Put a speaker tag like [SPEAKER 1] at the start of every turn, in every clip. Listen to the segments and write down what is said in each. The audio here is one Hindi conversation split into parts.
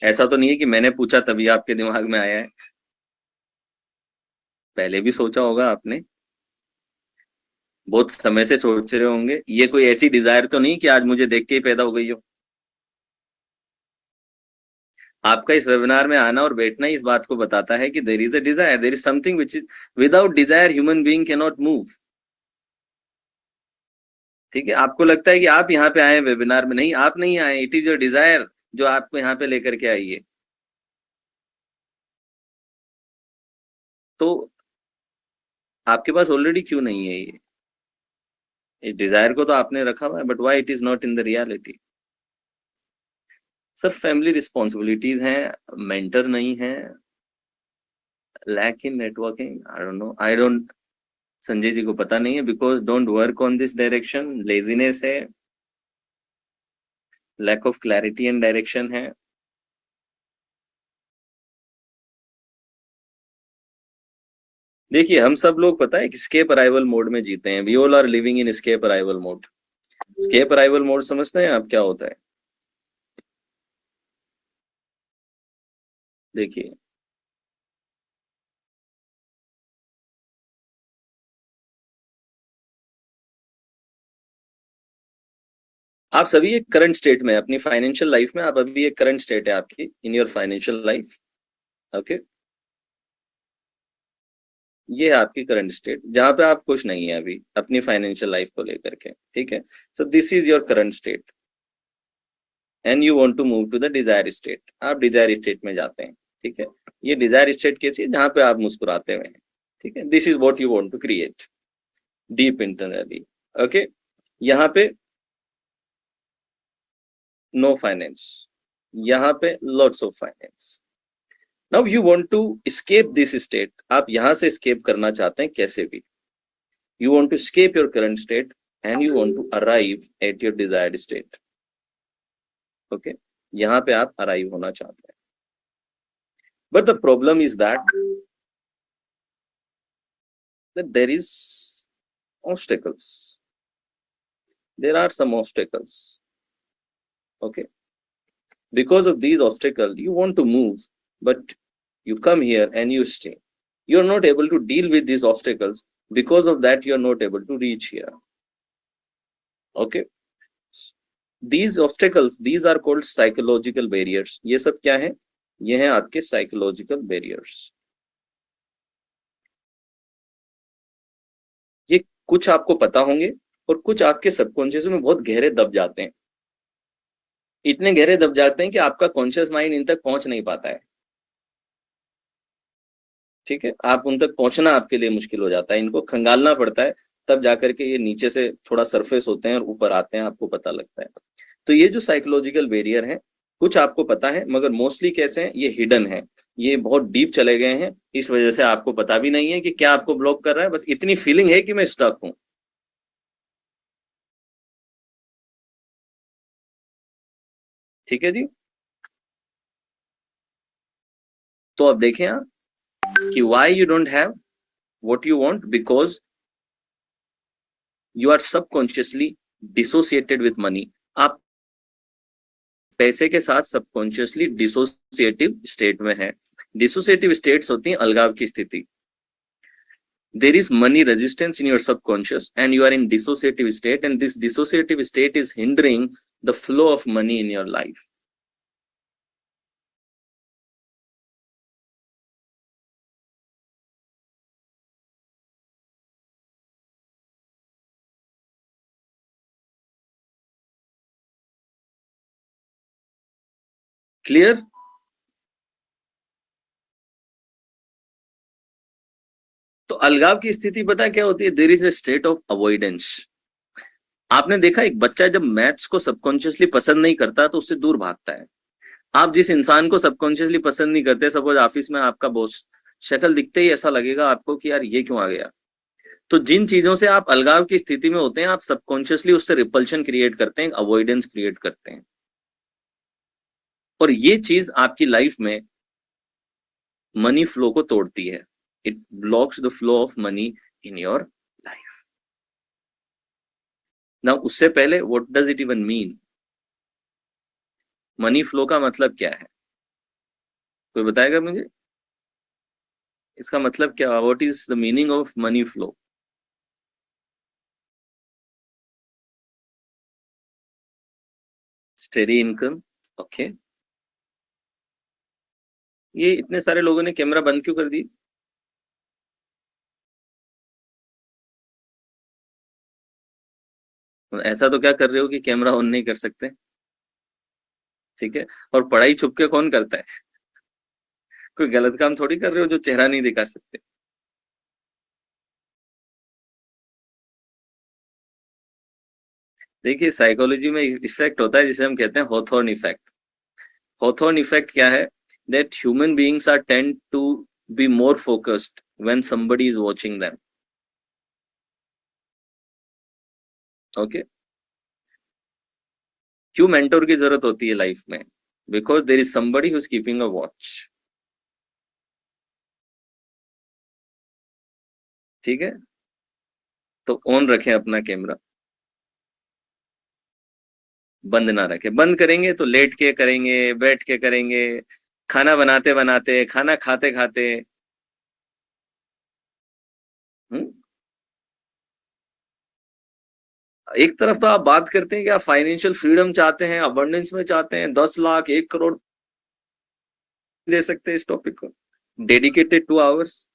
[SPEAKER 1] ऐसा तो नहीं है कि मैंने पूछा तभी आपके दिमाग में आया है, पहले भी सोचा होगा आपने, बहुत समय से सोच रहे होंगे। ये कोई ऐसी डिजायर तो नहीं कि आज मुझे देख के ही पैदा हो गई हो। आपका इस वेबिनार में आना और बैठना ही इस बात को बताता है कि there is a desire, there is something which is, without desire human being can not move. ठीक है, आपको लगता है कि आप यहाँ पे आए वेबिनार में, नहीं आप नहीं आए, इट इज योर डिजायर जो आपको यहाँ पे लेकर के आई है। तो आपके पास ऑलरेडी क्यों नहीं है ये? इस डिजायर को तो आपने रखा हुआ है, but why it is not in the reality? Sir family responsibilities हैं, मेंटर नहीं है, lack in networking, I don't know, I don't, Sanjay ji को पता नहीं है, because don't work on this direction, laziness है, lack of clarity and direction है। देखिए हम सब लोग पता है कि स्केप अराइवल मोड में जीते हैं, we all are living in escape arrival mode. Escape arrival mode समझते हैं आप क्या होता है? देखिए, आप सभी एक करंट स्टेट में, अपनी फाइनेंशियल लाइफ में आप अभी एक करंट स्टेट है आपकी in your financial life. Okay, ये है आपकी करंट स्टेट जहां पे आप खुश नहीं है अभी अपनी फाइनेंशियल लाइफ को लेकर के। ठीक है, so this is your current state and you want to move to the desire state, आप डिजायर स्टेट में जाते हैं। ठीक है, ये डिजायर स्टेट कैसी है? जहां पे आप मुस्कुराते हुए हैं। ठीक है, this is what you want to create deep internally. Okay, यहाँ पे नो फाइनेंस, यहाँ पे lots of finance. Now you want to escape this state, आप यहां से escape करना चाहते हैं कैसे भी। You want to escape your current state and you want to arrive at your desired state. Okay, यहाँ पे आप अराइव होना चाहते हैं, but the problem is that there is obstacles, there are some obstacles. Okay, because of these obstacles you want to move, but you come here and you stay, you are not able to deal with these obstacles, because of that you are not able to reach here. Okay, these obstacles, these are called psychological barriers. ये सब क्या है? ये हैं आपके psychological barriers। ये कुछ आपको पता होंगे और कुछ आपके सबकॉन्शियस में बहुत गहरे दब जाते हैं, इतने गहरे दब जाते हैं कि आपका कॉन्शियस माइंड इन तक पहुंच नहीं पाता है। ठीक है, आप उन तक पहुंचना आपके लिए मुश्किल हो जाता है, इनको खंगालना पड़ता है, तब जाकर के ये नीचे से थोड़ा सरफेस होते हैं और ऊपर आते हैं, आपको पता लगता है। तो ये जो साइकोलॉजिकल बैरियर है, कुछ आपको पता है मगर मोस्टली कैसे हैं, ये हिडन है, ये बहुत डीप चले गए हैं, इस वजह से आपको पता भी नहीं है कि क्या आपको ब्लॉक कर रहा है, बस इतनी फीलिंग है कि मैं स्टक हूं। ठीक है जी, तो अब देखें आप कि why you don't have what you want, because you are subconsciously dissociated with money. आप पैसे के साथ सबकॉन्शियसली डिसोसिएटिव स्टेट में है। डिसोसिएटिव स्टेट्स होती हैं अलगाव की स्थिति। There is money resistance in your subconscious and you are in dissociative state, and this dissociative state is hindering the flow of money in your life. Clear? तो अलगाव की स्थिति पता क्या होती है? There is a state of avoidance. आपने देखा एक बच्चा जब मैथ्स को सबकॉन्शियसली पसंद नहीं करता तो उससे दूर भागता है। आप जिस इंसान को सबकॉन्शियसली पसंद नहीं करते, सपोज ऑफिस में आपका बॉस, शक्ल दिखते ही ऐसा लगेगा आपको कि यार ये क्यों आ गया। तो जिन चीजों से आप अलगाव की स्थिति में होते हैं, आप सबकॉन्शियसली उससे रिपल्शन क्रिएट करते हैं, अवॉइडेंस क्रिएट करते हैं, और ये चीज आपकी लाइफ में मनी फ्लो को तोड़ती है। It blocks the flow of money in your life. ना उससे पहले what does it even mean? Money flow का मतलब क्या है? कोई बताएगा मुझे इसका मतलब क्या? What is the meaning of money flow? Steady income. Okay. ये इतने सारे लोगों ने कैमरा बंद क्यों कर दी? ऐसा तो क्या कर रहे हो कि कैमरा ऑन नहीं कर सकते? ठीक है। और पढ़ाई छुप के कौन करता है? कोई गलत काम थोड़ी कर रहे हो जो चेहरा नहीं दिखा सकते। देखिए साइकोलॉजी में इफेक्ट होता है जिसे हम कहते हैं हॉथॉर्न इफेक्ट। हॉथॉर्न इफेक्ट क्या है? That human beings are tend to be more focused when somebody is watching them. Okay. क्यों मेंटोर की जरूरत होती है लाइफ में? Because there is somebody who is keeping a watch. ठीक है। तो ऑन रखें अपना कैमरा, बंद ना रखें। बंद करेंगे तो लेट के करेंगे, बैठ के करेंगे, खाना बनाते बनाते, खाना खाते खाते। हम्म? एक तरफ तो आप बात करते हैं कि आप फाइनेंशियल फ्रीडम चाहते हैं, अबंडेंस में चाहते हैं, 10 लाख 1 करोड़ दे सकते हैं इस टॉपिक को, डेडिकेटेड 2 आवर्स।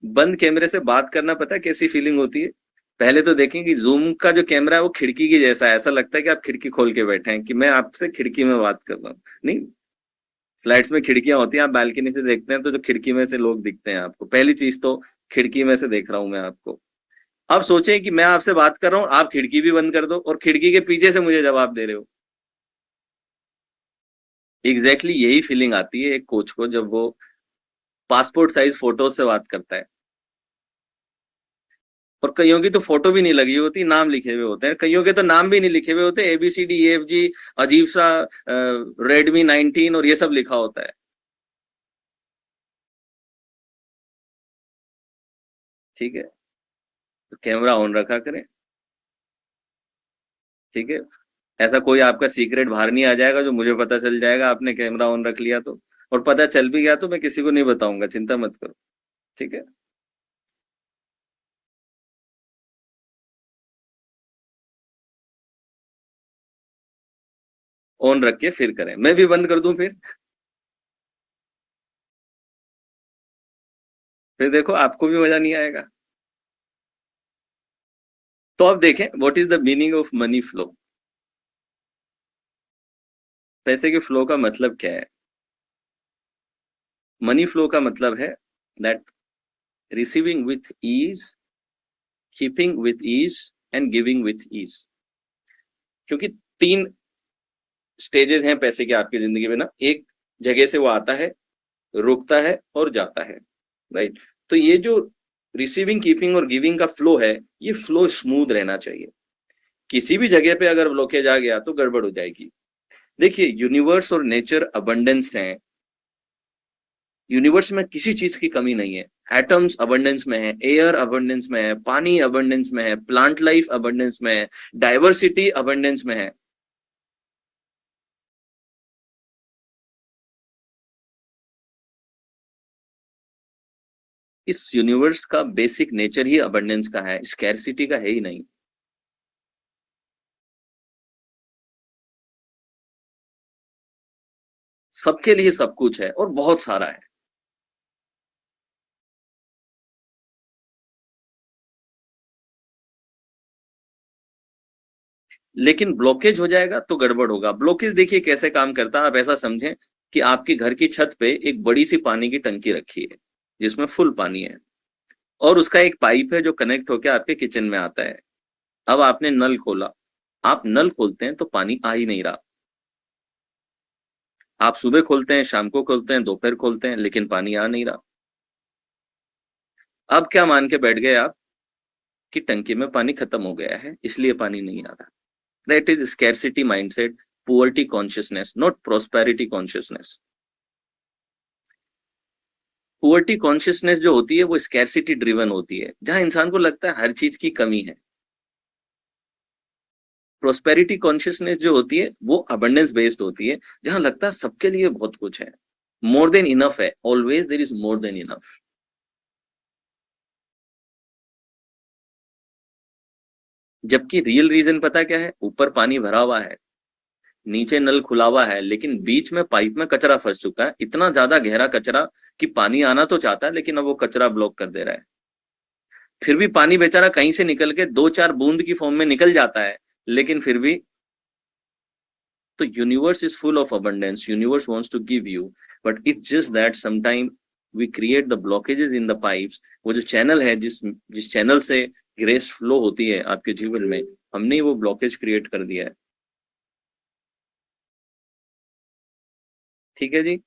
[SPEAKER 1] बंद कैमरे से बात करना पता है कैसी फीलिंग होती है? पहले तो देखें कि जूम का जो कैमरा है वो खिड़की की जैसा है, ऐसा लगता है कि आप खिड़की खोल के बैठे हैं, कि मैं आपसे खिड़की में बात कर रहा हूँ। नहीं, फ्लैट्स में खिड़कियां होती हैं, आप बालकनी से देखते हैं तो जो खिड़की में से लोग दिखते हैं आपको, पहली चीज तो खिड़की में से देख रहा हूं मैं आपको। अब सोचें कि मैं आपसे बात कर रहा हूं, आप खिड़की भी बंद कर दो और खिड़की के पीछे से मुझे जवाब दे रहे हो। एग्जैक्टली यही फीलिंग आती है एक कोच को जब वो पासपोर्ट साइज फोटो से बात करता है। और कईयों की तो फोटो भी नहीं लगी होती, नाम लिखे हुए होते हैं, कईयों के तो नाम भी नहीं लिखे हुए होते, ABCDEFG, अजीब सा Redmi 19 और ये सब लिखा होता है। ठीक है। तो कैमरा ऑन रखा करें। ठीक है। ऐसा कोई आपका सीक्रेट बाहर नहीं आ जाएगा जो मुझे पता चल जाएगा आपने कैमरा ऑन रख लिया तो। और पता चल भी गया तो मैं किसी को नहीं बताऊंगा, चिंता मत करो। ठीक है। ऑन रख के फिर करें, मैं भी बंद कर दूं फिर देखो आपको भी मजा नहीं आएगा। तो अब देखें what is the meaning of money flow. पैसे के फ्लो का मतलब क्या है? मनी फ्लो का मतलब है that receiving with ease, keeping with ease and giving with ease. क्योंकि 3 स्टेजेस हैं पैसे के आपकी जिंदगी में ना, एक जगह से वो आता है, रुकता है और जाता है। राइट। तो ये जो रिसीविंग, कीपिंग और गिविंग का फ्लो है, ये फ्लो स्मूथ रहना चाहिए। किसी भी जगह पे अगर ब्लॉकेज आ गया तो गड़बड़ हो जाएगी। देखिए यूनिवर्स और नेचर अबंडेंस है, यूनिवर्स में किसी चीज की कमी नहीं है। एटम्स अबंडेंस में है, एयर अबंडेंस में है, पानी अबंडेंस में है, प्लांट लाइफ अबंडेंस में है, डाइवर्सिटी अबंडेंस में है। इस यूनिवर्स का बेसिक नेचर ही अबंडेंस का है, स्कैरसिटी का है ही नहीं। सबके लिए सब कुछ है और बहुत सारा है। लेकिन ब्लॉकेज हो जाएगा तो गड़बड़ होगा। ब्लॉकेज देखिए कैसे काम करता है, आप ऐसा समझें कि आपके घर की छत पे एक बड़ी सी पानी की टंकी रखी है जिसमें फुल पानी है, और उसका एक पाइप है जो कनेक्ट होकर आपके किचन में आता है। अब आपने नल खोला, आप नल खोलते हैं तो पानी आ ही नहीं रहा। आप सुबह खोलते हैं, शाम को खोलते हैं, दोपहर खोलते हैं, लेकिन पानी आ नहीं रहा। अब क्या मान के बैठ गए आप कि टंकी में पानी खत्म हो गया है इसलिए पानी नहीं आ रहा। That is scarcity mindset, poverty consciousness, not prosperity consciousness. Poverty consciousness जो होती है वो स्कैरसिटी ड्रिवन होती है, जहां इंसान को लगता है हर चीज की कमी है। प्रोस्पेरिटी कॉन्शियसनेस जो होती है वो अबंडेंस बेस्ड होती है, जहां लगता है सबके लिए बहुत कुछ है, मोर देन इनफ है, always there is more than enough. जबकि रियल रीजन पता क्या है? ऊपर पानी भरा हुआ है, नीचे नल खुला हुआ है, लेकिन बीच में पाइप में कचरा फंस चुका है, इतना ज्यादा गहरा कचरा कि पानी आना तो चाहता है लेकिन अब वो कचरा ब्लॉक कर दे रहा है। फिर भी पानी बेचारा कहीं से निकल के दो चार बूंद की फॉर्म में निकल जाता है, लेकिन फिर भी। तो universe is full of abundance, universe wants to give you, but it's just that sometime we create the blockages in the pipes. वो जो चैनल है, जिस जिस चैनल से ग्रेस फ्लो होती है आपके जीवन में, हमने वो ब्लॉकेज क्रिएट कर दिया है। ठीक है जी।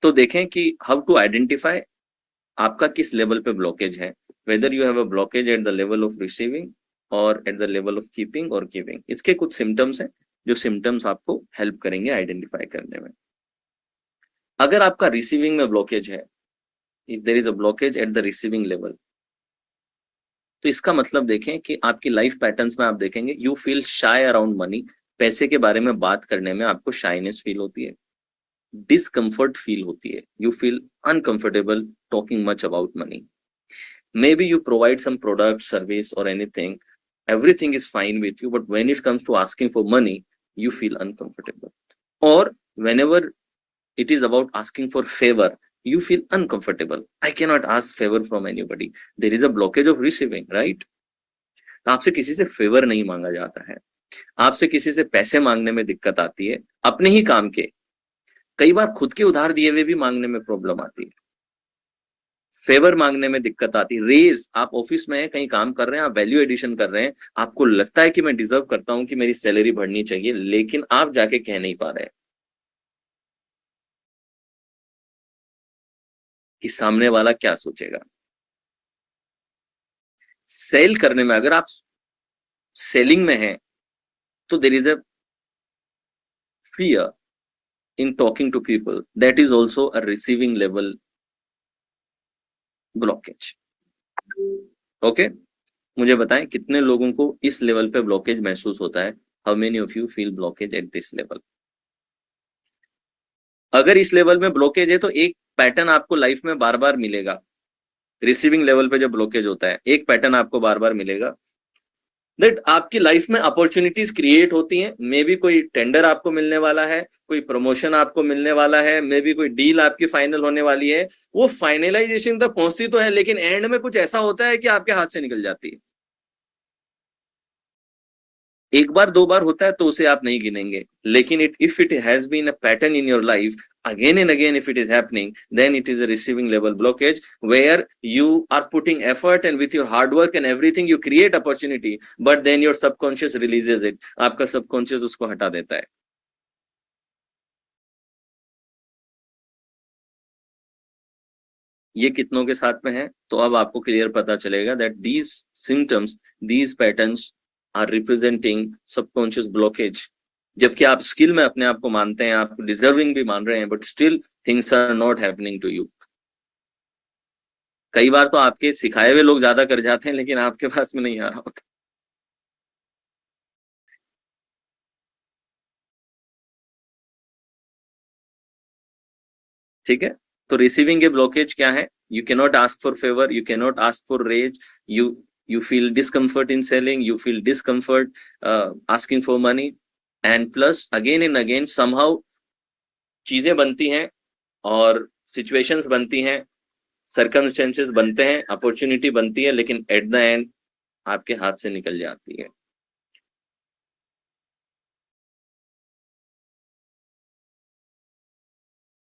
[SPEAKER 1] तो देखें कि हाउ टू आइडेंटिफाई आपका किस लेवल पे ब्लॉकेज है, whether you have a blockage at the level of receiving और at the level of keeping और गिविंग। इसके कुछ सिम्टम्स हैं जो सिम्टम्स आपको हेल्प करेंगे आइडेंटिफाई करने में। अगर आपका रिसीविंग में ब्लॉकेज है, if there is a blockage at the receiving level, तो इसका मतलब देखें कि आपकी लाइफ पैटर्न्स में आप देखेंगे you feel shy around money. पैसे के बारे में बात करने में आपको शाइनेस फील होती है, डिसकंफर्ट फील होती है, you feel uncomfortable talking much about money. Maybe you provide some product, service, or anything, everything is fine with you, but when it comes to asking for money, you feel uncomfortable. Or whenever it is about asking for favor, you feel uncomfortable. I cannot ask favor from anybody. There is a blockage of receiving, right? आपसे किसी से फेवर नहीं मांगा जाता है, आपसे किसी से पैसे मांगने में दिक्कत आती है, अपने ही काम के, कई बार खुद के उधार दिए हुए भी मांगने में प्रॉब्लम आती है, फेवर मांगने में दिक्कत आती है। रेज, आप ऑफिस में हैं, कहीं काम कर रहे हैं, आप वैल्यू एडिशन कर रहे हैं, आपको लगता है कि मैं डिजर्व करता हूं कि मेरी सैलरी बढ़नी चाहिए, लेकिन आप जाके कह नहीं पा रहे कि सामने वाला क्या सोचेगा। सेल करने में, अगर आप सेलिंग में हैं, तो there is a fear in talking to people, that is also a receiving level blockage. Okay, मुझे बताएं कितने लोगों को इस लेवल पे ब्लॉकेज महसूस होता है? How many of you feel blockage at this level? अगर इस लेवल में ब्लॉकेज है तो एक पैटर्न आपको लाइफ में बार बार मिलेगा। रिसीविंग लेवल पे जब ब्लॉकेज होता है, एक पैटर्न आपको बार बार मिलेगा, दैट आपकी लाइफ में अपॉर्चुनिटीज क्रिएट होती हैं। मे बी कोई टेंडर आपको मिलने वाला है, कोई प्रमोशन आपको मिलने वाला है, मे बी कोई डील आपकी फाइनल होने वाली है, वो फाइनलाइजेशन तक पहुंचती तो है, लेकिन एंड में कुछ ऐसा होता है कि आपके हाथ से निकल जाती है। एक बार दो बार होता है तो उसे आप नहीं गिनेंगे, लेकिन if it has been a pattern in your life, again and again if it is happening, then it is a receiving level blockage, where you are putting effort and with your hard work and everything you create opportunity, but then your subconscious releases it, आपका subconscious उसको हटा देता है। ये कितनों के साथ में है? तो अब आपको क्लियर पता चलेगा that these symptoms, these patterns are representing subconscious blockage। जबकि आप स्किल में अपने आप को मानते हैं, आप डिजर्विंग भी मान रहे हैं, but still things are not happening to you. कई बार तो आपके सिखाए हुए लोग ज्यादा कर जाते हैं, लेकिन आपके पास में नहीं आ रहा होता। ठीक है, तो रिसीविंग के ब्लॉकेज क्या है? You can not ask for favour, you can not ask for raise, you you feel discomfort in selling, you feel discomfort asking for money, and plus again and again somehow चीजें बनती हैं और सिचुएशंस बनती हैं, सर्कमस्टेंसेस बनते हैं, अपॉर्चुनिटी बनती है, लेकिन एट द एंड आपके हाथ से निकल जाती है।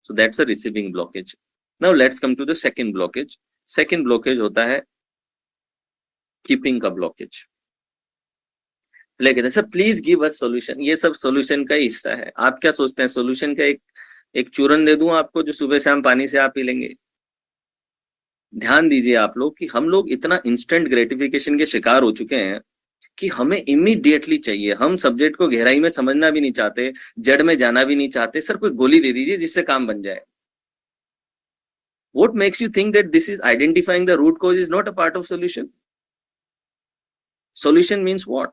[SPEAKER 1] So that's a receiving blockage. Now let's come to the second blockage. Second blockage होता है कीपिंग का ब्लॉकेज। लेकिन sir please give us solution, ये सब सॉल्यूशन का ही हिस्सा है। आप क्या सोचते हैं, सॉल्यूशन का एक चूरन दे दूं आपको जो सुबह शाम पानी से आप पी लेंगे? ध्यान दीजिए आप लोग कि हम लोग इतना इंस्टेंट ग्रेटिफिकेशन के शिकार हो चुके हैं कि हमें इमीडिएटली चाहिए। हम सब्जेक्ट को गहराई में समझना भी नहीं चाहते, जड़ में जाना भी नहीं चाहते, सर कोई गोली दे दीजिए जिससे काम बन जाए। What makes you think that this is identifying the root cause is not a part of solution? Solution means what?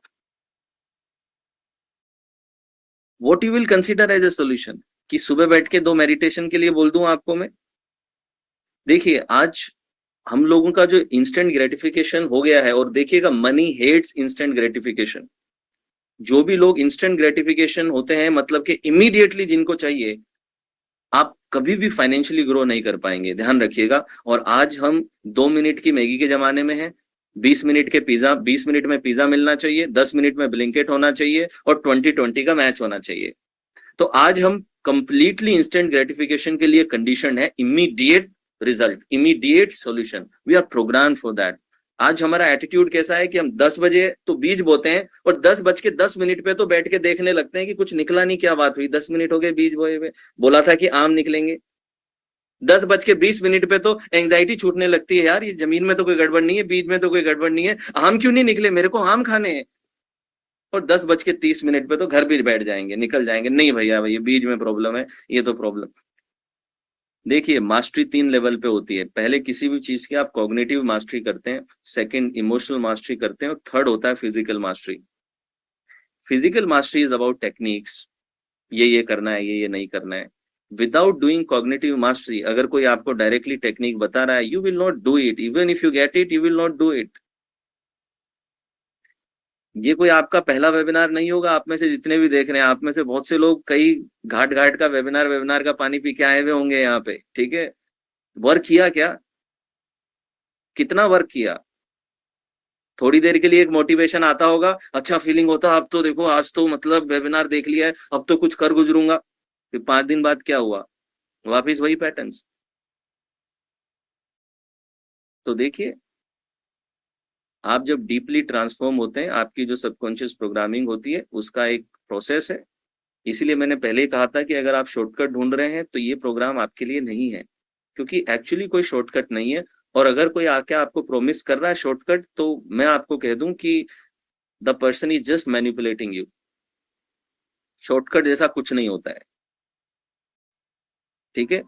[SPEAKER 1] What you will consider as a solution? कि सुबह बैठ के 2 मेडिटेशन के लिए बोल दूं आपको मैं? देखिए, आज हम लोगों का जो इंस्टेंट ग्रेटिफिकेशन हो गया है, और देखिएगा मनी हेट्स इंस्टेंट ग्रेटिफिकेशन। जो भी लोग इंस्टेंट ग्रेटिफिकेशन होते हैं, मतलब कि इमीडिएटली जिनको चाहिए, आप कभी भी फाइनेंशियली ग्रो नहीं कर पाएंगे, ध्यान रखिएगा। और आज हम 2 मिनट की मैगी के जमाने में हैं। 20 मिनट के पिज्जा, 20 मिनट में पिज्जा मिलना चाहिए, 10 मिनट में ब्लिंकेट होना चाहिए, और 20-20 का मैच होना चाहिए। तो आज हम कंप्लीटली इंस्टेंट ग्रेटिफिकेशन के लिए कंडीशन है, immediate result, immediate solution. We are program for that. आज हमारा एटीट्यूड कैसा है कि हम 10 बजे तो बीज बोते हैं, और 10:10 पे तो बैठ के देखने लगते हैं कि कुछ निकला नहीं, क्या बात हुई, 10 मिनट हो गए बीज बोए हुए, बोला था कि आम निकलेंगे। 10:20 पे तो एंग्जाइटी छूटने लगती है, यार ये जमीन में तो कोई गड़बड़ नहीं है, बीज में तो कोई गड़बड़ नहीं है, आम क्यों नहीं निकले, मेरे को आम खाने हैं। और 10:30 पे तो घर भी बैठ जाएंगे, निकल जाएंगे, नहीं भैया भैया बीज में प्रॉब्लम है, ये तो प्रॉब्लम। देखिए, मास्टरी 3 लेवल पे होती है। पहले किसी भी चीज की आप कॉग्निटिव मास्टरी करते हैं, सेकंड इमोशनल मास्टरी करते हैं, और थर्ड होता है physical mastery. Physical mastery is about techniques, ये करना है, ये नहीं करना है। विदाउट डूइंग कॉग्निटिव मास्टरी, अगर कोई आपको डायरेक्टली टेक्निक बता रहा है, you will not do it, even if you get it, you will not do it. ये कोई आपका पहला वेबिनार नहीं होगा। आप में से जितने भी देख रहे हैं, आप में से बहुत से लोग कई घाट घाट का वेबिनार का पानी पी के आए हुए होंगे यहाँ पे, ठीक है। वर्क किया क्या? कितना वर्क किया? थोड़ी देर के लिए एक मोटिवेशन आता होगा, अच्छा फीलिंग होता, अब तो देखो आज तो मतलब वेबिनार देख लिया है, अब तो कुछ कर गुजरूंगा। फिर 5 दिन बाद क्या हुआ? वापिस वही पैटर्न्स। तो देखिए, आप जब डीपली ट्रांसफॉर्म होते हैं, आपकी जो सबकॉन्शियस प्रोग्रामिंग होती है, उसका एक प्रोसेस है। इसीलिए मैंने पहले ही कहा था कि अगर आप शॉर्टकट ढूंढ रहे हैं तो ये प्रोग्राम आपके लिए नहीं है, क्योंकि एक्चुअली कोई शॉर्टकट नहीं है। और अगर कोई आके आपको प्रॉमिस कर रहा है शॉर्टकट, तो मैं आपको कह दूं कि the person is just manipulating you. Shortcut जैसा कुछ नहीं होता है, ठीक है।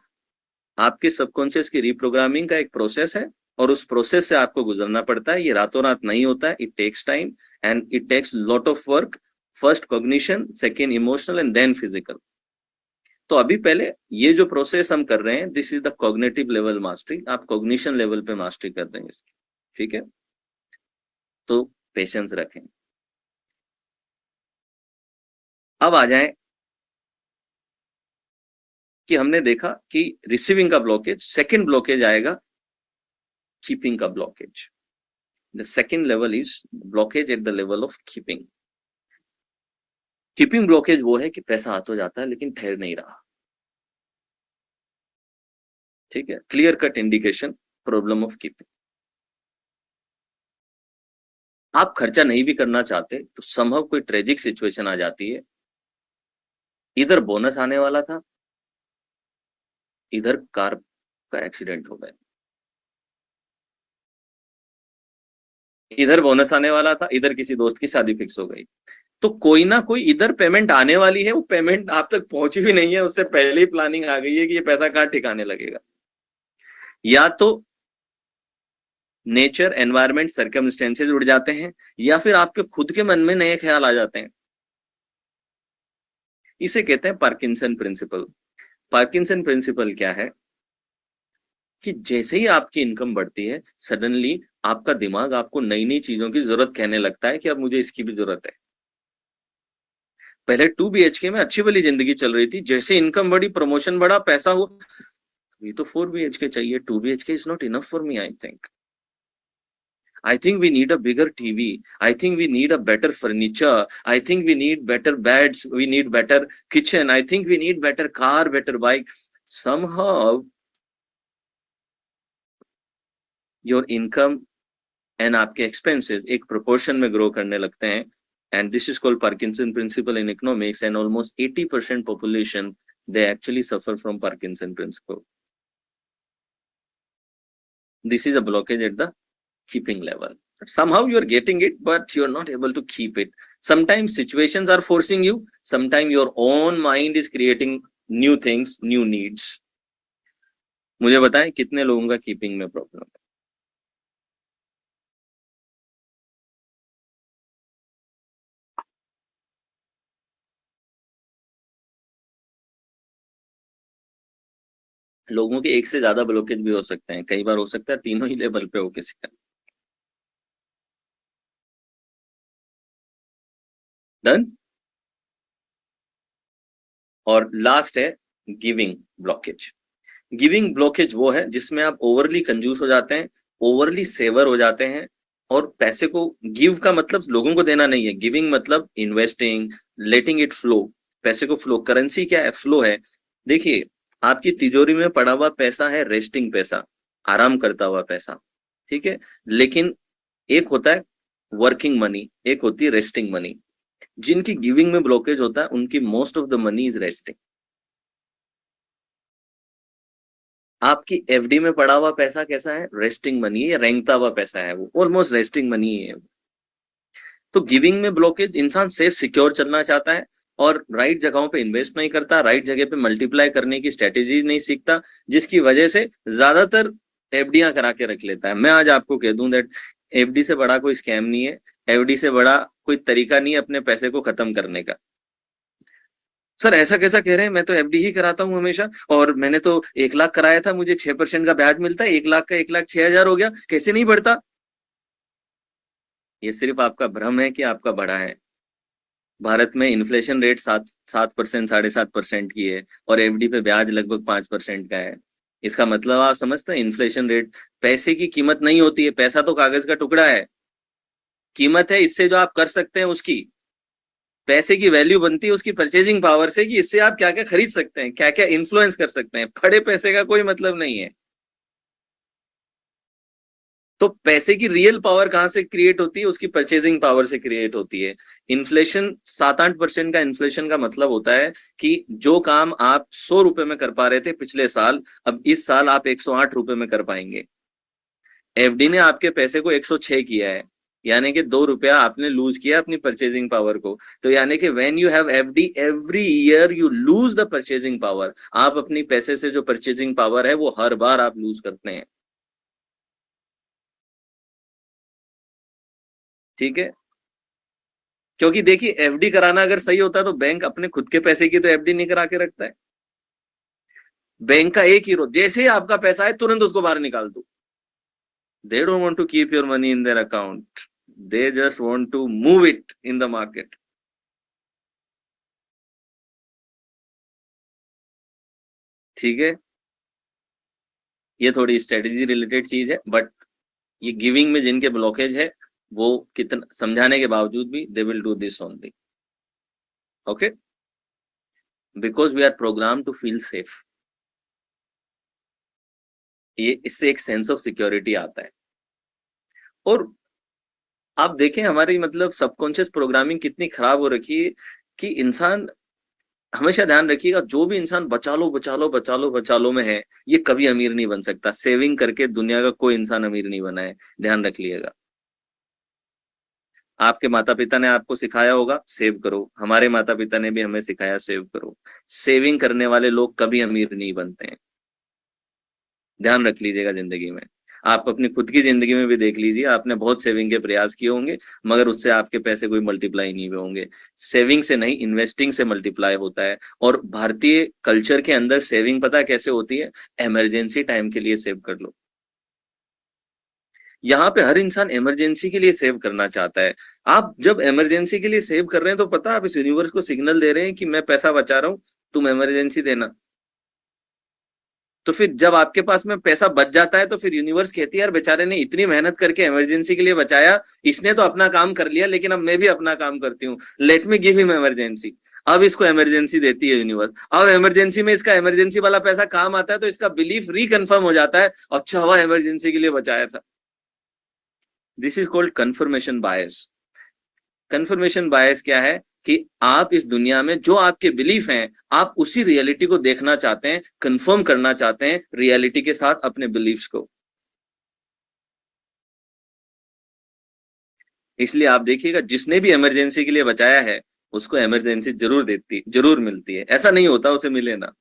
[SPEAKER 1] आपके सबकॉन्शियस की रिप्रोग्रामिंग का एक प्रोसेस है, और उस प्रोसेस से आपको गुजरना पड़ता है। ये रातों रात नहीं होता है, it takes time and it takes lot of work. First cognition, second emotional, and then physical. तो अभी पहले ये जो प्रोसेस हम कर रहे हैं, this is the cognitive level mastery. आप कॉग्निशन लेवल पे मास्टरी कर रहे हैं इसकी, ठीक है। तो पेशेंस रखें। अब आ जाए कि हमने देखा कि रिसीविंग का ब्लॉकेज, सेकंड ब्लॉकेज आएगा कीपिंग का blockage. The second level is blockage at the level of keeping. Keeping blockage वो है कि पैसा आ तो जाता है लेकिन ठहर नहीं रहा, ठीक है। Clear cut indication, problem of keeping. आप खर्चा नहीं भी करना चाहते तो संभव कोई ट्रेजिक सिचुएशन आ जाती है, इधर बोनस आने वाला था, इधर कार का एक्सीडेंट हो गया, इधर बोनस आने वाला था, इधर किसी दोस्त की शादी फिक्स हो गई। तो कोई ना कोई इधर पेमेंट आने वाली है, वो पेमेंट आप तक पहुंची भी नहीं है, उससे पहले ही प्लानिंग आ गई है कि ये पैसा कहाँ ठिकाने लगेगा। या तो नेचर, एनवायरमेंट, सर्कमस्टेंसेस उड़ जाते हैं, या फिर आपके खुद के मन में नए ख्याल आ जाते हैं। इसे कहते हैं पार्किंसन प्रिंसिपल। पार्किंसन प्रिंसिपल क्या है कि जैसे ही आपकी इनकम बढ़ती है, सडनली आपका दिमाग आपको नई नई चीजों की जरूरत कहने लगता है कि अब मुझे इसकी भी जरूरत है। पहले 2 BHK में अच्छी वाली जिंदगी चल रही थी, जैसे इनकम बढ़ी, प्रमोशन बढ़ा, पैसा हो, ये तो 4 BHK चाहिए, 2 BHK is not enough for me. I think we need a bigger TV. I think we need a better furniture. I think we need better beds. We need better kitchen. I think we need better car, better bike. Somehow your income and आपके expenses एक proportion में grow करने लगते हैं. And this is called Parkinson principle in economics. And almost 80% population, they actually suffer from Parkinson principle. This is a blockage at the keeping level. Somehow you are getting it, but you are not able to keep it. Sometimes situations are forcing you. Sometimes your own mind is creating new things, new needs. मुझे बताएं कितने लोगों का कीपिंग में प्रॉब्लम है। लोगों के एक से ज्यादा ब्लॉकेज भी हो सकते हैं, कई बार हो सकता है तीनों ही लेवल पे हो किसी का। डन। और लास्ट है गिविंग ब्लॉकेज। गिविंग ब्लॉकेज वो है जिसमें आप ओवरली कंजूस हो जाते हैं, ओवरली सेवर हो जाते हैं, और पैसे को गिव का मतलब लोगों को देना नहीं है, गिविंग मतलब इन्वेस्टिंग, लेटिंग इट फ्लो। पैसे को फ्लो, करेंसी क्या है, फ्लो है। देखिए, आपकी तिजोरी में पड़ा हुआ पैसा है रेस्टिंग पैसा, आराम करता हुआ पैसा, ठीक है। लेकिन एक होता है वर्किंग मनी, एक होती है रेस्टिंग मनी। जिनकी गिविंग में ब्लॉकेज होता है उनकी most of the money is resting. आपकी एफडी में पड़ा हुआ पैसा कैसा है, रेस्टिंग मनी है, या रेंगता हुआ पैसा है, वो ऑलमोस्ट रेस्टिंग मनी है। तो गिविंग में ब्लॉकेज, इंसान सेफ सिक्योर चलना चाहता है और राइट जगहों पे इन्वेस्ट नहीं करता, राइट जगह पे मल्टीप्लाई करने की स्ट्रेटेजी नहीं सीखता, जिसकी वजह से ज्यादातर एफडियां करा के रख लेता है। मैं आज आपको कह दूं दैट एफडी से बड़ा कोई स्कैम नहीं है, एफडी से बड़ा कोई तरीका नहीं है अपने पैसे को खत्म करने का। सर ऐसा कैसा कह रहे हैं, मैं तो एफडी ही कराता हूँ हमेशा, और मैंने तो 1 लाख कराया था, मुझे 6% का ब्याज मिलता है, 1 लाख का 1,06,000 हो गया, कैसे नहीं बढ़ता। ये सिर्फ आपका भ्रम है कि आपका बढ़ा है। भारत में इन्फ्लेशन रेट 7% 7.5% की है, और एफडी पे ब्याज लगभग 5% का है। इसका मतलब आप समझते हैं, इन्फ्लेशन रेट, पैसे की कीमत नहीं होती है, पैसा तो कागज का टुकड़ा है। कीमत है इससे जो आप कर सकते हैं उसकी। पैसे की वैल्यू बनती है उसकी परचेजिंग पावर से, कि इससे आप क्या क्या खरीद सकते हैं, क्या क्या इन्फ्लुएंस कर सकते हैं। बड़े पैसे का कोई मतलब नहीं है। तो पैसे की रियल पावर कहां से क्रिएट होती है, उसकी परचेजिंग पावर से क्रिएट होती है। इन्फ्लेशन 7-8% का इन्फ्लेशन का मतलब होता है कि जो काम आप 100 रुपए में कर पा रहे थे पिछले साल, अब इस साल आप 108 रुपए में कर पाएंगे। एफडी ने आपके पैसे को 106 किया है, यानी कि 2 रुपया आपने लूज किया अपनी परचेजिंग पावर को। तो यानी कि when you have FD, every year you lose the purchasing power. आप अपनी पैसे से जो परचेजिंग पावर है वो हर बार आप लूज करते हैं, ठीक है। क्योंकि देखिए, एफडी कराना अगर सही होता है तो बैंक अपने खुद के पैसे की तो एफडी नहीं करा के रखता है। बैंक का एक ही रोज, जैसे ही आपका पैसा है तुरंत उसको बाहर निकाल दो। They don't want to keep your money in their account, they just want to move it in the market, ठीक है। ये थोड़ी स्ट्रेटेजी रिलेटेड चीज है, बट ये गिविंग में जिनके ब्लॉकेज है, वो कितना समझाने के बावजूद भी they will do this only, okay, because we are program to feel safe. ये इससे एक सेंस ऑफ सिक्योरिटी आता है। और आप देखें हमारी मतलब सबकॉन्शियस प्रोग्रामिंग कितनी खराब हो रखी है, कि इंसान, हमेशा ध्यान रखिएगा, जो भी इंसान बचा लो बचा लो बचा लो बचा लो में है, ये कभी अमीर नहीं बन सकता। सेविंग करके दुनिया का कोई इंसान अमीर नहीं बना है, ध्यान रख लिएगा। आपके माता पिता ने आपको सिखाया होगा सेव करो, हमारे माता पिता ने भी हमें सिखाया सेव करो। सेविंग करने वाले लोग कभी अमीर नहीं बनते हैं, ध्यान रख लीजिएगा जिंदगी में। आप अपनी खुद की जिंदगी में भी देख लीजिए, आपने बहुत सेविंग के प्रयास किए होंगे, मगर उससे आपके पैसे कोई मल्टीप्लाई नहीं हुए होंगे। सेविंग से नहीं, इन्वेस्टिंग से मल्टीप्लाई होता है। और भारतीय कल्चर के अंदर सेविंग पता है कैसे होती है, इमरजेंसी टाइम के लिए सेव कर लो। यहाँ पे हर इंसान इमरजेंसी के लिए सेव करना चाहता है। आप जब इमरजेंसी के लिए सेव कर रहे हैं तो पता, आप इस यूनिवर्स को सिग्नल दे रहे हैं कि मैं पैसा बचा रहा हूं, तुम इमरजेंसी देना। तो फिर जब आपके पास में पैसा बच जाता है तो फिर यूनिवर्स कहती है यार बेचारे ने इतनी मेहनत करके इमरजेंसी के लिए बचाया, इसने तो अपना काम कर लिया, लेकिन अब मैं भी अपना काम करती हूँ, let me give him emergency. अब इसको इमरजेंसी देती है यूनिवर्स। अब इमरजेंसी में इसका इमरजेंसी वाला पैसा काम आता है, तो इसका बिलीफ रिकन्फर्म हो जाता है, अच्छा हुआ इमरजेंसी के लिए बचाया था। This is called confirmation bias. Confirmation bias क्या है, कि आप इस दुनिया में जो आपके बिलीफ हैं, आप उसी रियलिटी को देखना चाहते हैं, कंफर्म करना चाहते हैं रियलिटी के साथ अपने बिलीफ्स को। इसलिए आप देखिएगा, जिसने भी इमरजेंसी के लिए बचाया है, उसको इमरजेंसी जरूर मिलती है, ऐसा नहीं होता उसे मिले ना।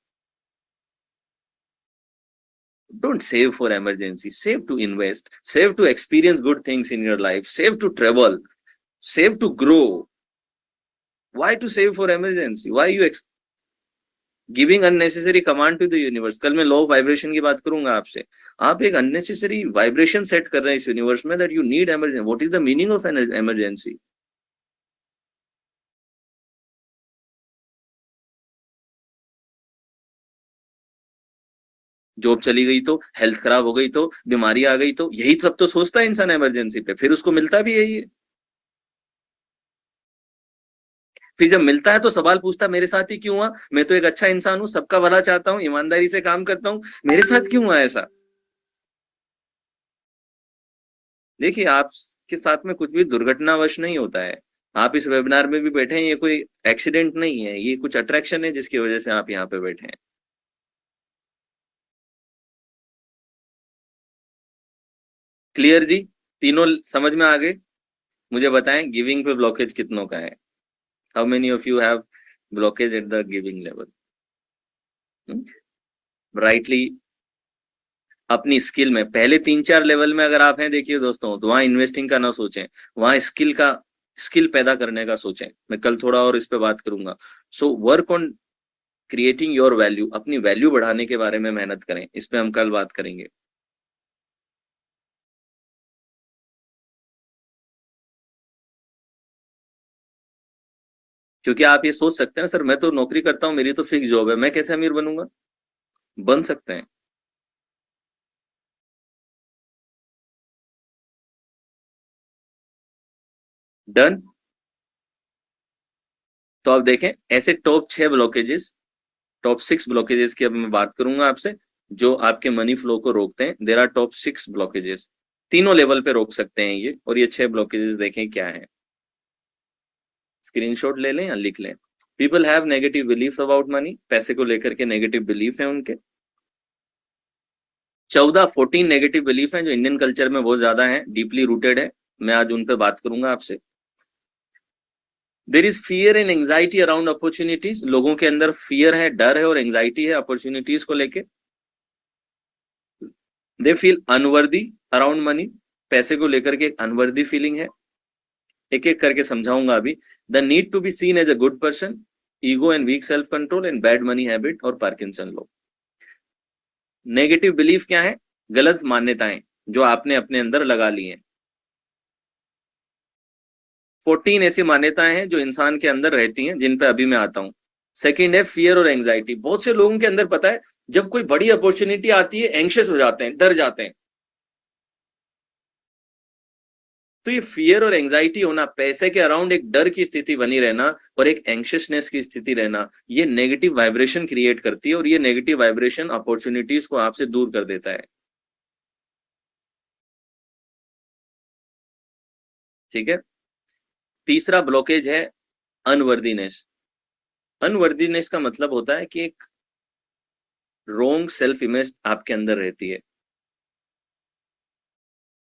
[SPEAKER 1] Don't save for emergency. Save to invest. Save to experience good things in your life. Save to travel. Save to grow. Why to save for emergency? Why you giving unnecessary command to the universe? कल मैं लॉ ऑफ वाइब्रेशन की बात करूंगा आपसे. आप एक अननेसेसरी वाइब्रेशन सेट कर रहे हैं इस यूनिवर्स में that you need emergency. What is the meaning of emergency? Job चली गई तो, हेल्थ खराब हो गई तो, बीमारी आ गई तो, यही सब तो सोचता है इंसान इमरजेंसी पे. फिर उसको मिलता भी यही है. फिर जब मिलता है तो सवाल पूछता मेरे साथ ही क्यों हुआ? मैं तो एक अच्छा इंसान हूं, सबका भला चाहता हूं, ईमानदारी से काम करता हूं, मेरे साथ क्यों हुआ ऐसा? देखिए, आपके साथ में कुछ भी दुर्घटनावश नहीं होता है. आप इस वेबिनार में भी बैठे हैं, ये कोई एक्सीडेंट नहीं है, ये कुछ अट्रैक्शन है जिसकी वजह से आप यहाँ पे बैठे हैं. क्लियर जी? तीनों समझ में आ गए? मुझे बताएं गिविंग पे ब्लॉकेज कितनों का है? How many of you have blockage at the giving level? Rightly अपनी स्किल में पहले 3-4 लेवल में अगर आप हैं, देखिए दोस्तों, तो वहां इन्वेस्टिंग का ना सोचें, वहां स्किल पैदा करने का सोचें. मैं कल थोड़ा और इस पे बात करूंगा. So work on creating your value. अपनी वैल्यू बढ़ाने के बारे में मेहनत करें, इस पे हम कल बात करेंगे. क्योंकि आप ये सोच सकते हैं सर, मैं तो नौकरी करता हूं, मेरी तो फिक्स जॉब है, मैं कैसे अमीर बनूंगा? बन सकते हैं. डन. तो आप देखें ऐसे टॉप 6 ब्लॉकेजेस की अब मैं बात करूंगा आपसे, जो आपके मनी फ्लो को रोकते हैं. There are top 6 blockages. तीनों लेवल पे रोक सकते हैं ये, और ये 6 ब्लॉकेजेस देखें क्या है. स्क्रीनशॉट ले लें या लिख लें. People have negative beliefs about money. पैसे को लेकर के नेगेटिव बिलीफ है उनके. 14 नेगेटिव बिलीफ हैं जो इंडियन कल्चर में बहुत ज्यादा है, डीपली रूटेड है. मैं आज उन पे बात करूंगा आपसे. There is fear and anxiety around opportunities. लोगों के अंदर फियर है, डर है और एंग्जाइटी है अपॉर्चुनिटीज को लेके. They feel unworthy around money. पैसे को लेकर के एक अनवर्दी फीलिंग है. एक एक करके समझाऊंगा अभी. The need to be seen as a good person. Ego and weak self control and bad money habit और पार्किंसन लो. नेगेटिव बिलीफ क्या है? गलत मान्यताएं जो आपने अपने अंदर लगा ली हैं. 14 ऐसी मान्यताएं हैं जो इंसान के अंदर रहती हैं, जिन पे अभी मैं आता हूं. सेकंड है फियर और एंग्जाइटी. बहुत से लोगों के अंदर पता है, जब कोई बड़ी अपॉर्चुनिटी आती है एंग्शियस हो जाते हैं, डर जाते हैं. तो ये फियर और एंग्जाइटी होना, पैसे के अराउंड एक डर की स्थिति बनी रहना और एक एंग्शियसनेस की स्थिति रहना, ये नेगेटिव वाइब्रेशन क्रिएट करती है, और ये नेगेटिव वाइब्रेशन अपॉर्चुनिटीज को आपसे दूर कर देता है. ठीक है. तीसरा ब्लॉकेज है अनवर्दीनेस. अनवर्दीनेस का मतलब होता है कि एक रोंग सेल्फ इमेज आपके अंदर रहती है.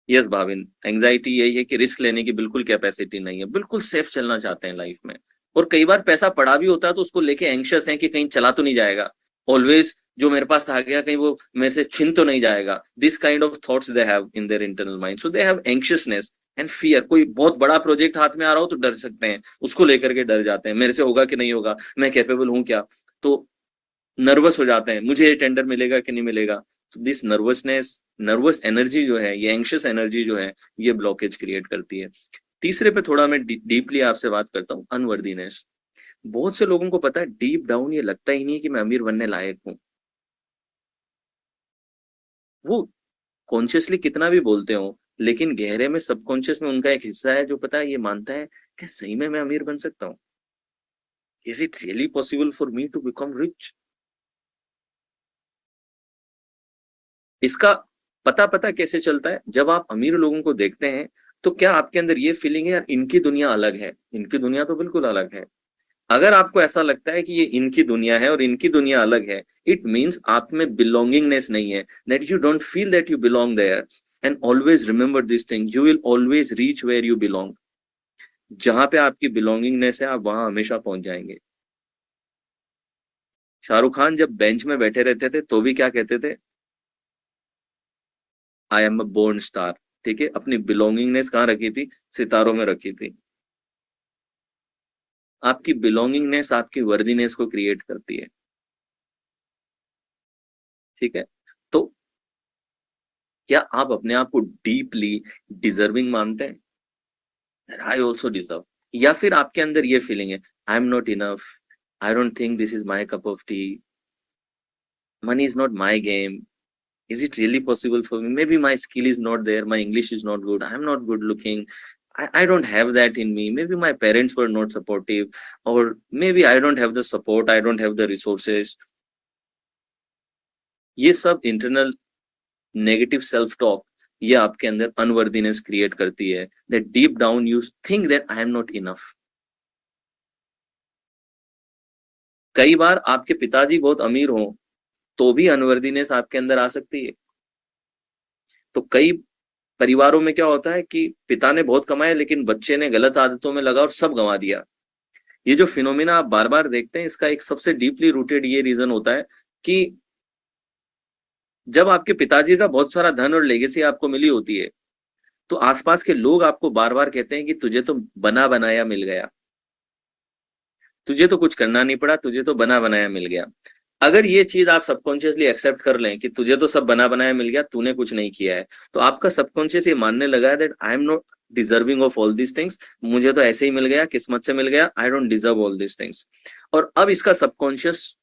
[SPEAKER 1] यस भाविन, एंजाइटी यही है कि रिस्क लेने की बिल्कुल कैपेसिटी नहीं है, बिल्कुल सेफ चलना चाहते हैं लाइफ में. और कई बार पैसा पड़ा भी होता है तो उसको लेके एंग्शियस है कि कहीं चला तो नहीं जाएगा. ऑलवेज जो मेरे पास आ गया कहीं वो मेरे से छिन तो नहीं जाएगा. This kind of thoughts they have in their internal mind. So they have anxiousness and fear. कोई बहुत बड़ा प्रोजेक्ट हाथ में आ रहा हो तो डर सकते हैं, उसको लेकर के डर जाते हैं, मेरे से होगा कि नहीं होगा, मैं कैपेबल हूं क्या. तो नर्वस हो जाते हैं, मुझे ये टेंडर मिलेगा कि नहीं मिलेगा. तो दिस नर्वस एनर्जी जो है, ये एंग्शियस एनर्जी जो है, ये ब्लॉकेज क्रिएट करती है. तीसरे पे थोड़ा मैं डीपली आपसे बात करता हूँ, अनवर्दीनेस. बहुत से लोगों को पता है डीप डाउन ये लगता ही नहीं है कि मैं अमीर बनने लायक हूँ. वो कॉन्शियसली कितना भी बोलते हो, लेकिन गहरे में सबकॉन्शियस में उनका एक हिस्सा है जो पता है, ये मानता है कि सही में मैं अमीर बन सकता हूँ. Is it really possible for me to become rich? इसका पता पता कैसे चलता है? जब आप अमीर लोगों को देखते हैं तो क्या आपके अंदर ये फीलिंग है यार इनकी दुनिया अलग है? इनकी दुनिया तो बिल्कुल अलग है. अगर आपको ऐसा लगता है कि ये इनकी दुनिया है और इनकी दुनिया अलग है, इट मीन्स आप में बिलोंगिंगनेस नहीं है, that you don't feel that you belong there. And always remember this thing, you will always reach where you belong. जहां पे आपकी बिलोंगिंगनेस है, आप वहां हमेशा पहुंच जाएंगे. शाहरुख खान जब बेंच में बैठे रहते थे तो भी क्या कहते थे? I am a born star, ठीक है, अपनी बिलोंगिंगनेस कहाँ रखी थी? सितारों में रखी थी। आपकी बिलोंगिंगनेस आपकी वर्दीनेस को क्रिएट करती है, ठीक है। तो क्या आप अपने आप को डीपली डिजर्विंग मानते हैं? I also deserve. या फिर आपके अंदर ये फीलिंग है, I am not enough, I don't think this is my cup of T, money is not my game, is it really possible for me? Maybe my skill is not there, my English is not good, I'm not good looking, I don't have that in me, maybe my parents were not supportive, or maybe I don't have the support, I don't have the resources. ये सब इंटरनल नेगेटिव सेल्फ टॉक ये आपके अंदर अनवर्दीनेस क्रिएट करती है, that deep down you think that I am not enough. कई बार आपके पिताजी बहुत अमीर हों तो भी अनवर्दीनेस आपके अंदर आ सकती है। तो कई परिवारों में क्या होता है कि पिता ने बहुत कमाया लेकिन बच्चे ने गलत आदतों में लगा और सब गंवा दिया। ये जो फिनोमिना आप बार बार देखते हैं, इसका एक सबसे डीपली रूटेड ये रीजन होता है कि जब आपके पिताजी का बहुत सारा धन और लेगेसी आपको मिली होती है तो आसपास के लोग आपको बार बार कहते हैं कि तुझे तो बना बनाया मिल गया, तुझे तो कुछ करना नहीं पड़ा, तुझे तो बना बनाया मिल गया। अगर ये चीज आप सबकॉन्शियसली एक्सेप्ट कर लें कि तुझे तो सब बना बनाया मिल गया, तूने कुछ नहीं किया है, तो आपका सबकॉन्शियस ये मानने लगा है that I am not deserving of all these things, मुझे तो ऐसे ही मिल गया, किस्मत से मिल गया, I don't deserve all these things. और अब इसका सबकॉन्शियस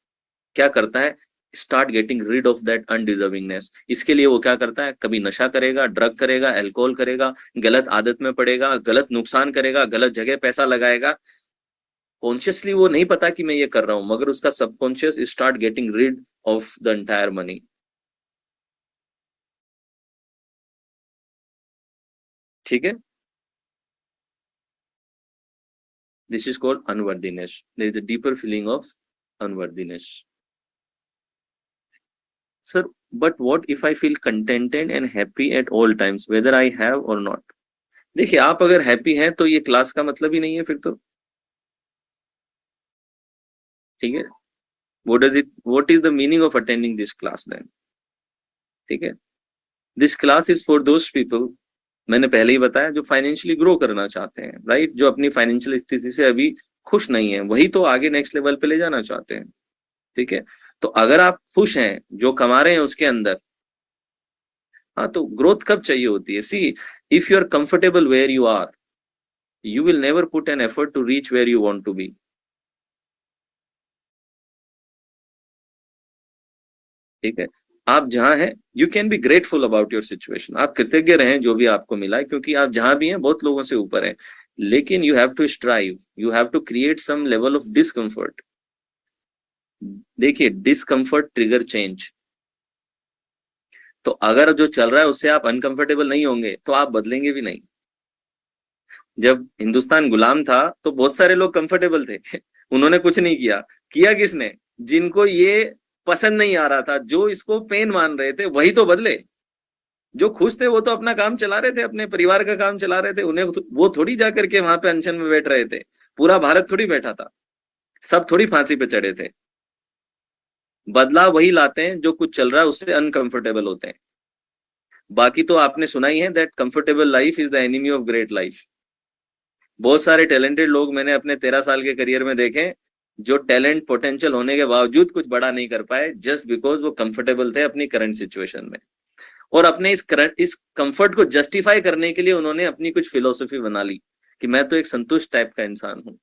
[SPEAKER 1] क्या करता है? Start getting rid of that undeservingness. इसके लिए वो क्या करता है? कभी नशा करेगा, ड्रग करेगा, अल्कोहल करेगा, गलत आदत में पड़ेगा, गलत नुकसान करेगा, गलत जगह पैसा लगाएगा। कॉन्शियसली वो नहीं पता कि मैं ये कर रहा हूं, मगर उसका subconscious start getting rid of the entire money, ठीक है। This is called unworthiness, there is a deeper feeling of unworthiness. Sir, but what if I feel contented and happy at all times whether I have or not? देखिए, आप अगर हैप्पी हैं तो ये क्लास का मतलब ही नहीं है फिर तो, ठीक है। What is the meaning of attending this class then? ठीक है, this class is for those people, मैंने पहले ही बताया, जो फाइनेंशियली ग्रो करना चाहते हैं, राइट, जो अपनी फाइनेंशियल स्थिति से अभी खुश नहीं है, वही तो आगे नेक्स्ट लेवल पे ले जाना चाहते हैं, ठीक है। तो अगर आप खुश हैं जो कमा रहे हैं उसके अंदर, हाँ, तो ग्रोथ कब चाहिए होती है? See, if you are comfortable where you are, you will never put an effort to reach where you want to be, ठीक है। आप जहां हैं, you can be grateful about your situation, आप कृतज्ञ रहें जो भी आपको मिला है, क्योंकि आप जहां भी हैं बहुत लोगों से ऊपर हैं। लेकिन you have to strive, you have to create some level of discomfort. देखिए, डिस्कम्फर्ट ट्रिगर चेंज। तो अगर जो चल रहा है उससे आप अनकंफर्टेबल नहीं होंगे तो आप बदलेंगे भी नहीं। जब हिंदुस्तान गुलाम था तो बहुत सारे लोग कंफर्टेबल थे उन्होंने कुछ नहीं किया। किया किसने? जिनको ये पसंद नहीं आ रहा था, जो इसको पेन मान रहे थे, वही तो बदले। जो खुश थे वो तो अपना काम चला रहे थे, अपने परिवार का काम चला रहे थे, उन्हें वो थोड़ी जा करके वहां पे अनशन में बैठ रहे थे। पूरा भारत थोड़ी बैठा था, सब थोड़ी फांसी पे चढ़े थे। बदलाव वही लाते हैं जो कुछ चल रहा है उससे अनकंफर्टेबल होते हैं। बाकी तो आपने सुना ही है that comfortable life is the enemy of great life. बहुत सारे टैलेंटेड लोग मैंने अपने 13 साल के करियर में देखे, जो टैलेंट पोटेंशियल होने के बावजूद कुछ बड़ा नहीं कर पाए, जस्ट बिकॉज वो कंफर्टेबल थे अपनी करंट सिचुएशन में। और अपने इस कंफर्ट को जस्टिफाई करने के लिए उन्होंने अपनी कुछ फिलोसफी बना ली कि मैं तो एक संतुष्ट टाइप का इंसान हूं।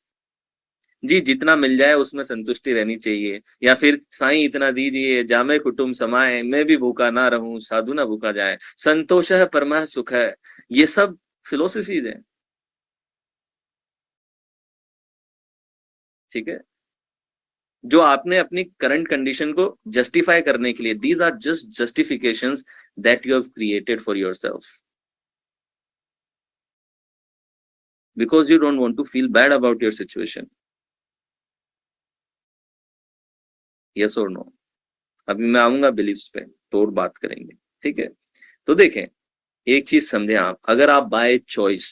[SPEAKER 1] जी, जितना मिल जाए उसमें संतुष्टि रहनी चाहिए, या फिर साईं इतना दीजिए जामे कुटुम समाए, मैं भी भूखा ना रहूं साधु ना भूखा जाए, संतोष है परमः सुख है। ये सब फिलोसफीज हैं, ठीक है, जो आपने अपनी करंट कंडीशन को जस्टिफाई करने के लिए, these are just justifications that you have created for yourself, because you don't want to feel bad about your situation. Yes और नो? अभी मैं आऊंगा बिलीव्स पे तो और बात करेंगे, ठीक है। तो देखें, एक चीज समझे आप, अगर आप बाय चॉइस,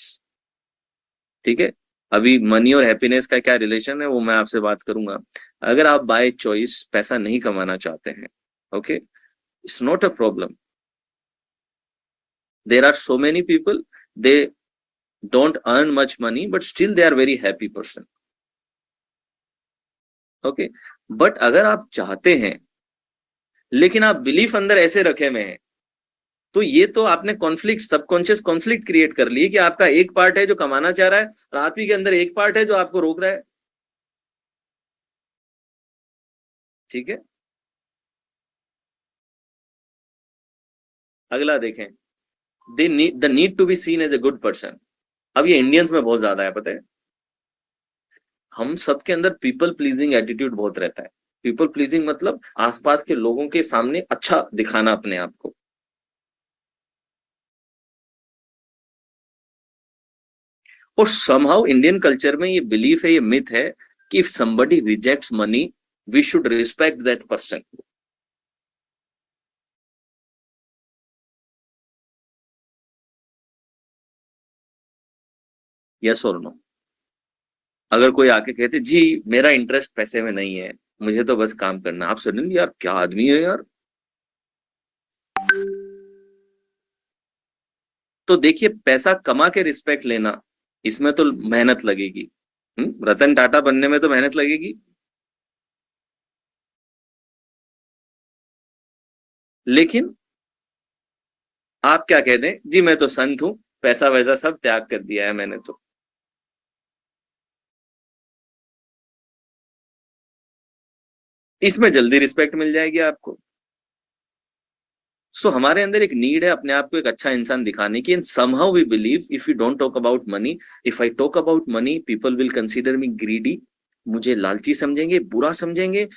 [SPEAKER 1] ठीक है, अभी मनी और हैप्पीनेस का क्या रिलेशन है वो मैं आपसे बात करूंगा। अगर आप बाय चॉइस पैसा नहीं कमाना चाहते हैं, okay, it's not a problem. There are so many people, they don't earn much money but still they are very happy person. Okay, but अगर आप चाहते हैं लेकिन आप बिलीफ अंदर ऐसे रखे हुए हैं, तो ये तो आपने कॉन्फ्लिक्ट, सबकॉन्शियस कॉन्फ्लिक्ट क्रिएट कर लिए कि आपका एक पार्ट है जो कमाना चाह रहा है और आप ही के अंदर एक पार्ट है जो आपको रोक रहा है। ठीक है, अगला देखें, the need to be seen as a good person. अब ये इंडियंस में बहुत ज्यादा है, पता है, हम सबके अंदर पीपल प्लीजिंग एटीट्यूड बहुत रहता है। पीपल प्लीजिंग मतलब आसपास के लोगों के सामने अच्छा दिखाना अपने आप को। और समहाउ इंडियन कल्चर में ये बिलीफ है, ये मिथ है कि if somebody rejects money we should respect that person. Yes और नो? अगर कोई आके कहते जी मेरा इंटरेस्ट पैसे में नहीं है, मुझे तो बस काम करना, आप सडनली यार क्या आदमी है यार। तो देखिए, पैसा कमा के रिस्पेक्ट लेना, इसमें तो मेहनत लगेगी। रतन टाटा बनने में तो मेहनत लगेगी। लेकिन आप क्या कह दें जी मैं तो संत हूं, पैसा वैसा सब त्याग कर दिया है मैंने, तो इसमें जल्दी रिस्पेक्ट मिल जाएगी आपको। सो हमारे अंदर एक नीड है अपने आप को एक अच्छा इंसान दिखाने की, and somehow we believe if you don't talk about money, if I talk about money people will consider me greedy, मुझे लालची समझेंगे, बुरा समझेंगे,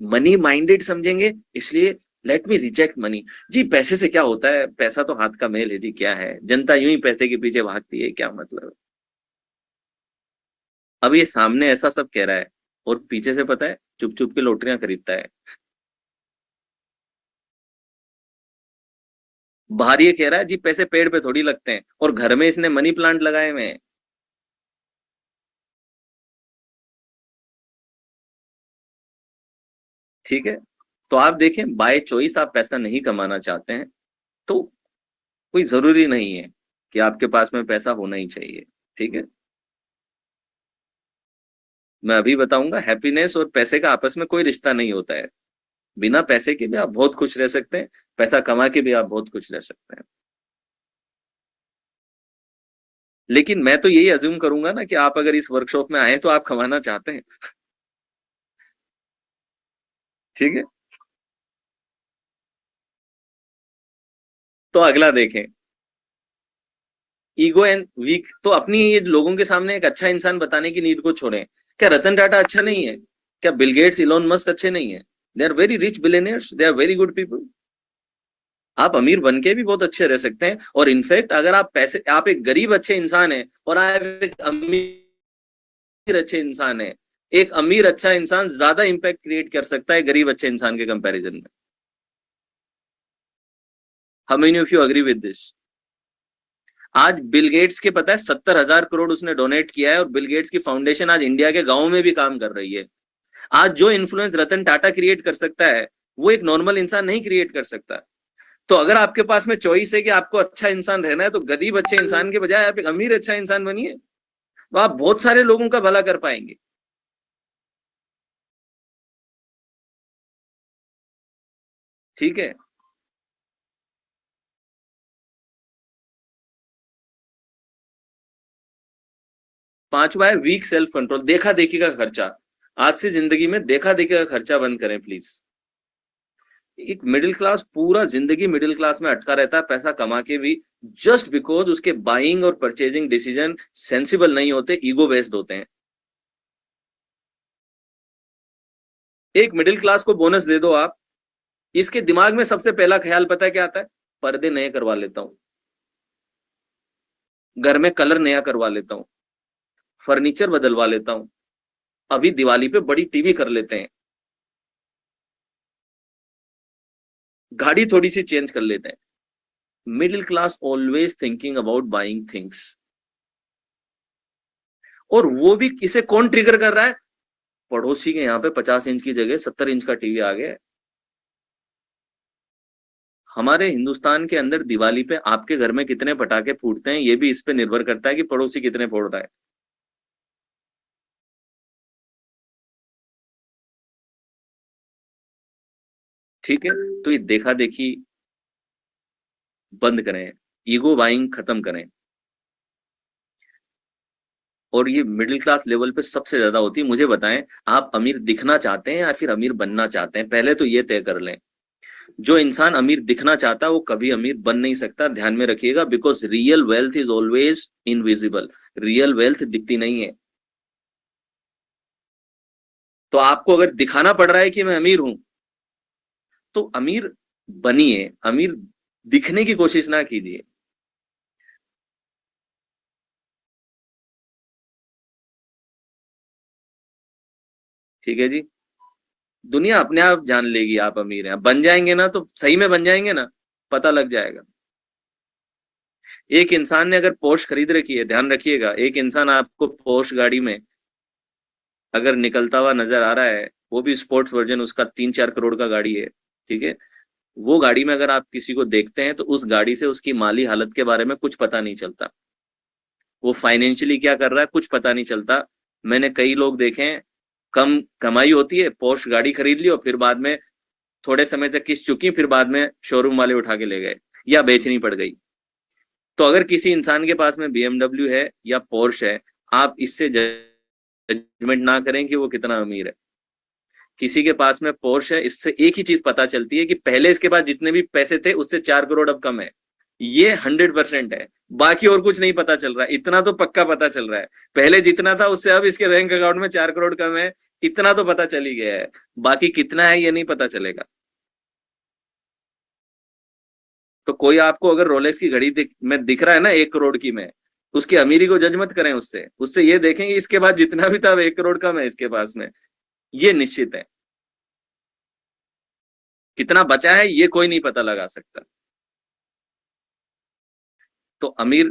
[SPEAKER 1] मनी माइंडेड समझेंगे, इसलिए लेट मी रिजेक्ट मनी। जी पैसे से क्या होता है, पैसा तो हाथ का मेल है जी, क्या है, जनता यूं ही पैसे के पीछे भागती है, क्या मतलब है। अब ये सामने ऐसा सब कह रहा है और पीछे से पता है चुप चुप के लोटरियां खरीदता है। बाहर ये कह रहा है जी पैसे पेड़ पे थोड़ी लगते हैं, और घर में इसने मनी प्लांट लगाए हुए हैं। ठीक है, तो आप देखें, बाय चॉइस आप पैसा नहीं कमाना चाहते हैं तो कोई जरूरी नहीं है कि आपके पास में पैसा होना ही चाहिए। ठीक है, मैं अभी बताऊंगा, हैप्पीनेस और पैसे का आपस में कोई रिश्ता नहीं होता है। बिना पैसे के भी आप बहुत खुश रह सकते हैं, पैसा कमा के भी आप बहुत खुश रह सकते हैं। लेकिन मैं तो यही अज्यूम करूंगा ना कि आप अगर इस वर्कशॉप में आए तो आप कमाना चाहते हैं। ठीक है, तो अगला देखें, ईगो एंड वीक। तो अपनी ये लोगों के सामने एक अच्छा इंसान बताने की नीड को छोड़ें। क्या रतन टाटा अच्छा नहीं है? क्या बिल गेट्स, इलोन मस्क अच्छे नहीं है? They are very rich billionaires, they are very good people. आप अमीर बन के भी बहुत अच्छे रह सकते हैं, और इनफैक्ट अगर आप पैसे, आप एक गरीब अच्छे इंसान है और आप एक अमीर अच्छे इंसान है, एक अमीर अच्छा इंसान ज्यादा इंपैक्ट क्रिएट कर सकता है गरीब अच्छे इंसान के कंपैरिजन में। How many of you agree with this? आज बिल गेट्स के पता है 70,000 करोड़ उसने डोनेट किया है, और बिल गेट्स की फाउंडेशन आज इंडिया के गांव में भी काम कर रही है। आज जो इन्फ्लुएंस रतन टाटा क्रिएट कर सकता है वो एक नॉर्मल इंसान नहीं क्रिएट कर सकता। तो अगर आपके पास में चॉइस है कि आपको अच्छा इंसान रहना है, तो गरीब अच्छे इंसान के बजाय आप एक अमीर अच्छा इंसान बनिए, तो आप बहुत सारे लोगों का भला कर पाएंगे। ठीक है, पांचवा है वीक सेल्फ कंट्रोल, देखा देखी का खर्चा। आज से जिंदगी में देखा देखी का खर्चा बंद करें प्लीज। एक मिडिल क्लास पूरा जिंदगी मिडिल क्लास में अटका रहता है पैसा कमा के भी, जस्ट बिकॉज उसके बाइंग और परचेजिंग डिसीजन सेंसिबल नहीं होते, ईगो बेस्ड होते हैं। एक मिडिल क्लास को बोनस दे दो आप, इसके दिमाग में सबसे पहला ख्याल पता है क्या आता है? पर्दे नए करवा लेता हूं, घर में कलर नया करवा लेता हूं, फर्नीचर बदलवा लेता हूं, अभी दिवाली पे बड़ी टीवी कर लेते हैं, गाड़ी थोड़ी सी चेंज कर लेते हैं। Middle class always thinking about buying things. और वो भी किसे कौन ट्रिगर कर रहा है? पड़ोसी के यहाँ पे 50 इंच की जगह 70 इंच का टीवी आ गया है। हमारे हिंदुस्तान के अंदर दिवाली पे आपके घर में कितने पटाखे फूटते हैं, ये भी इस पे निर्भर करता है कि पड़ोसी कितने फोड़ रहा है। ठीक है, तो ये देखा देखी बंद करें, ईगो बाइंग खत्म करें। और ये मिडिल क्लास लेवल पे सबसे ज्यादा होती है। मुझे बताएं, आप अमीर दिखना चाहते हैं या फिर अमीर बनना चाहते हैं? पहले तो ये तय कर लें। जो इंसान अमीर दिखना चाहता है वो कभी अमीर बन नहीं सकता, ध्यान में रखिएगा, because real wealth is always invisible. Real wealth दिखती नहीं है। तो आपको अगर दिखाना पड़ रहा है कि मैं अमीर हूं, तो अमीर बनिए, अमीर दिखने की कोशिश ना कीजिए। ठीक है जी। दुनिया अपने आप जान लेगी आप अमीर हैं। बन जाएंगे ना तो सही में बन जाएंगे ना, पता लग जाएगा। एक इंसान ने अगर पोर्श खरीद रखी है, ध्यान रखिएगा, एक इंसान आपको पोर्श गाड़ी में अगर निकलता हुआ नजर आ रहा है, वो भी स्पोर्ट्स वर्जन, उसका 3-4 करोड़ का गाड़ी है, ठीक है, वो गाड़ी में अगर आप किसी को देखते हैं तो उस गाड़ी से उसकी माली हालत के बारे में कुछ पता नहीं चलता। वो फाइनेंशियली क्या कर रहा है कुछ पता नहीं चलता। मैंने कई लोग देखे हैं, कम कमाई होती है, पोर्श गाड़ी खरीद ली और फिर बाद में थोड़े समय तक किस्त चुकी, फिर बाद में शोरूम वाले उठा के ले गए या बेचनी पड़ गई। तो अगर किसी इंसान के पास में बीएमडब्ल्यू है या पोर्श है, आप इससे जजमेंट ना करें कि वो कितना अमीर है। किसी के पास में पोर्श है, इससे एक ही चीज पता चलती है कि पहले इसके पास जितने भी पैसे थे उससे 4 करोड़ अब कम है। ये 100% है। बाकी और कुछ नहीं पता चल रहा है, इतना तो पक्का पता चल रहा है। पहले जितना था उससे अब इसके बैंक अकाउंट में 4 करोड़ कम है, इतना तो पता चल ही गया है। बाकी कितना है ये नहीं पता चलेगा। तो कोई आपको अगर रोलेक्स की घड़ी में दिख रहा है ना 1 करोड़ की में, उसकी अमीरी को जज मत करें उससे, उससे ये देखेंगे इसके बाद जितना भी था 1 करोड़ कम है इसके पास में। ये निश्चित है। कितना बचा है ये कोई नहीं पता लगा सकता। तो अमीर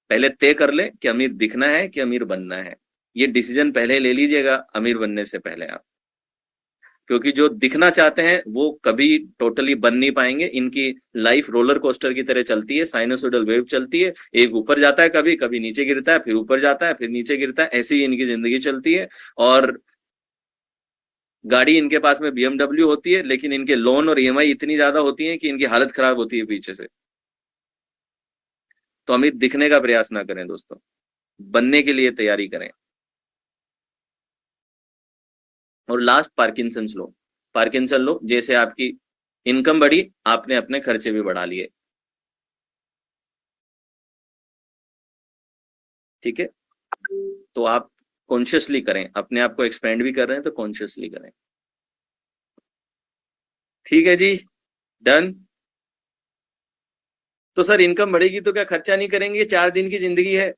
[SPEAKER 1] पहले तय कर ले कि अमीर दिखना है कि अमीर बनना है। ये डिसीजन पहले ले लीजिएगा अमीर बनने से पहले आप। क्योंकि जो दिखना चाहते हैं वो कभी टोटली बन नहीं पाएंगे। इनकी लाइफ रोलर कोस्टर की तरह चलती है, साइनोसोडल वेव चलती है। एक ऊपर जाता है, कभी कभी नीचे गिरता है, फिर ऊपर जाता है, फिर नीचे गिरता है, ऐसी ही इनकी जिंदगी चलती है। और गाड़ी इनके पास में बीएमडब्ल्यू होती है, लेकिन इनके लोन और ईएमआई इतनी ज्यादा होती है कि इनकी हालत खराब होती है पीछे से। तो अमीर दिखने का प्रयास ना करें दोस्तों, बनने के लिए तैयारी करें। और लास्ट, पार्किंसंस लो। पार्किंसन लो, जैसे आपकी इनकम बढ़ी, आपने अपने खर्चे भी बढ़ा लिए। ठीक है, तो आप कॉन्शियसली करें, अपने आप को एक्सपेंड भी कर रहे हैं तो कॉन्शियसली करें। ठीक है जी, डन। तो सर इनकम बढ़ेगी तो क्या खर्चा नहीं करेंगे? 4 दिन की जिंदगी है,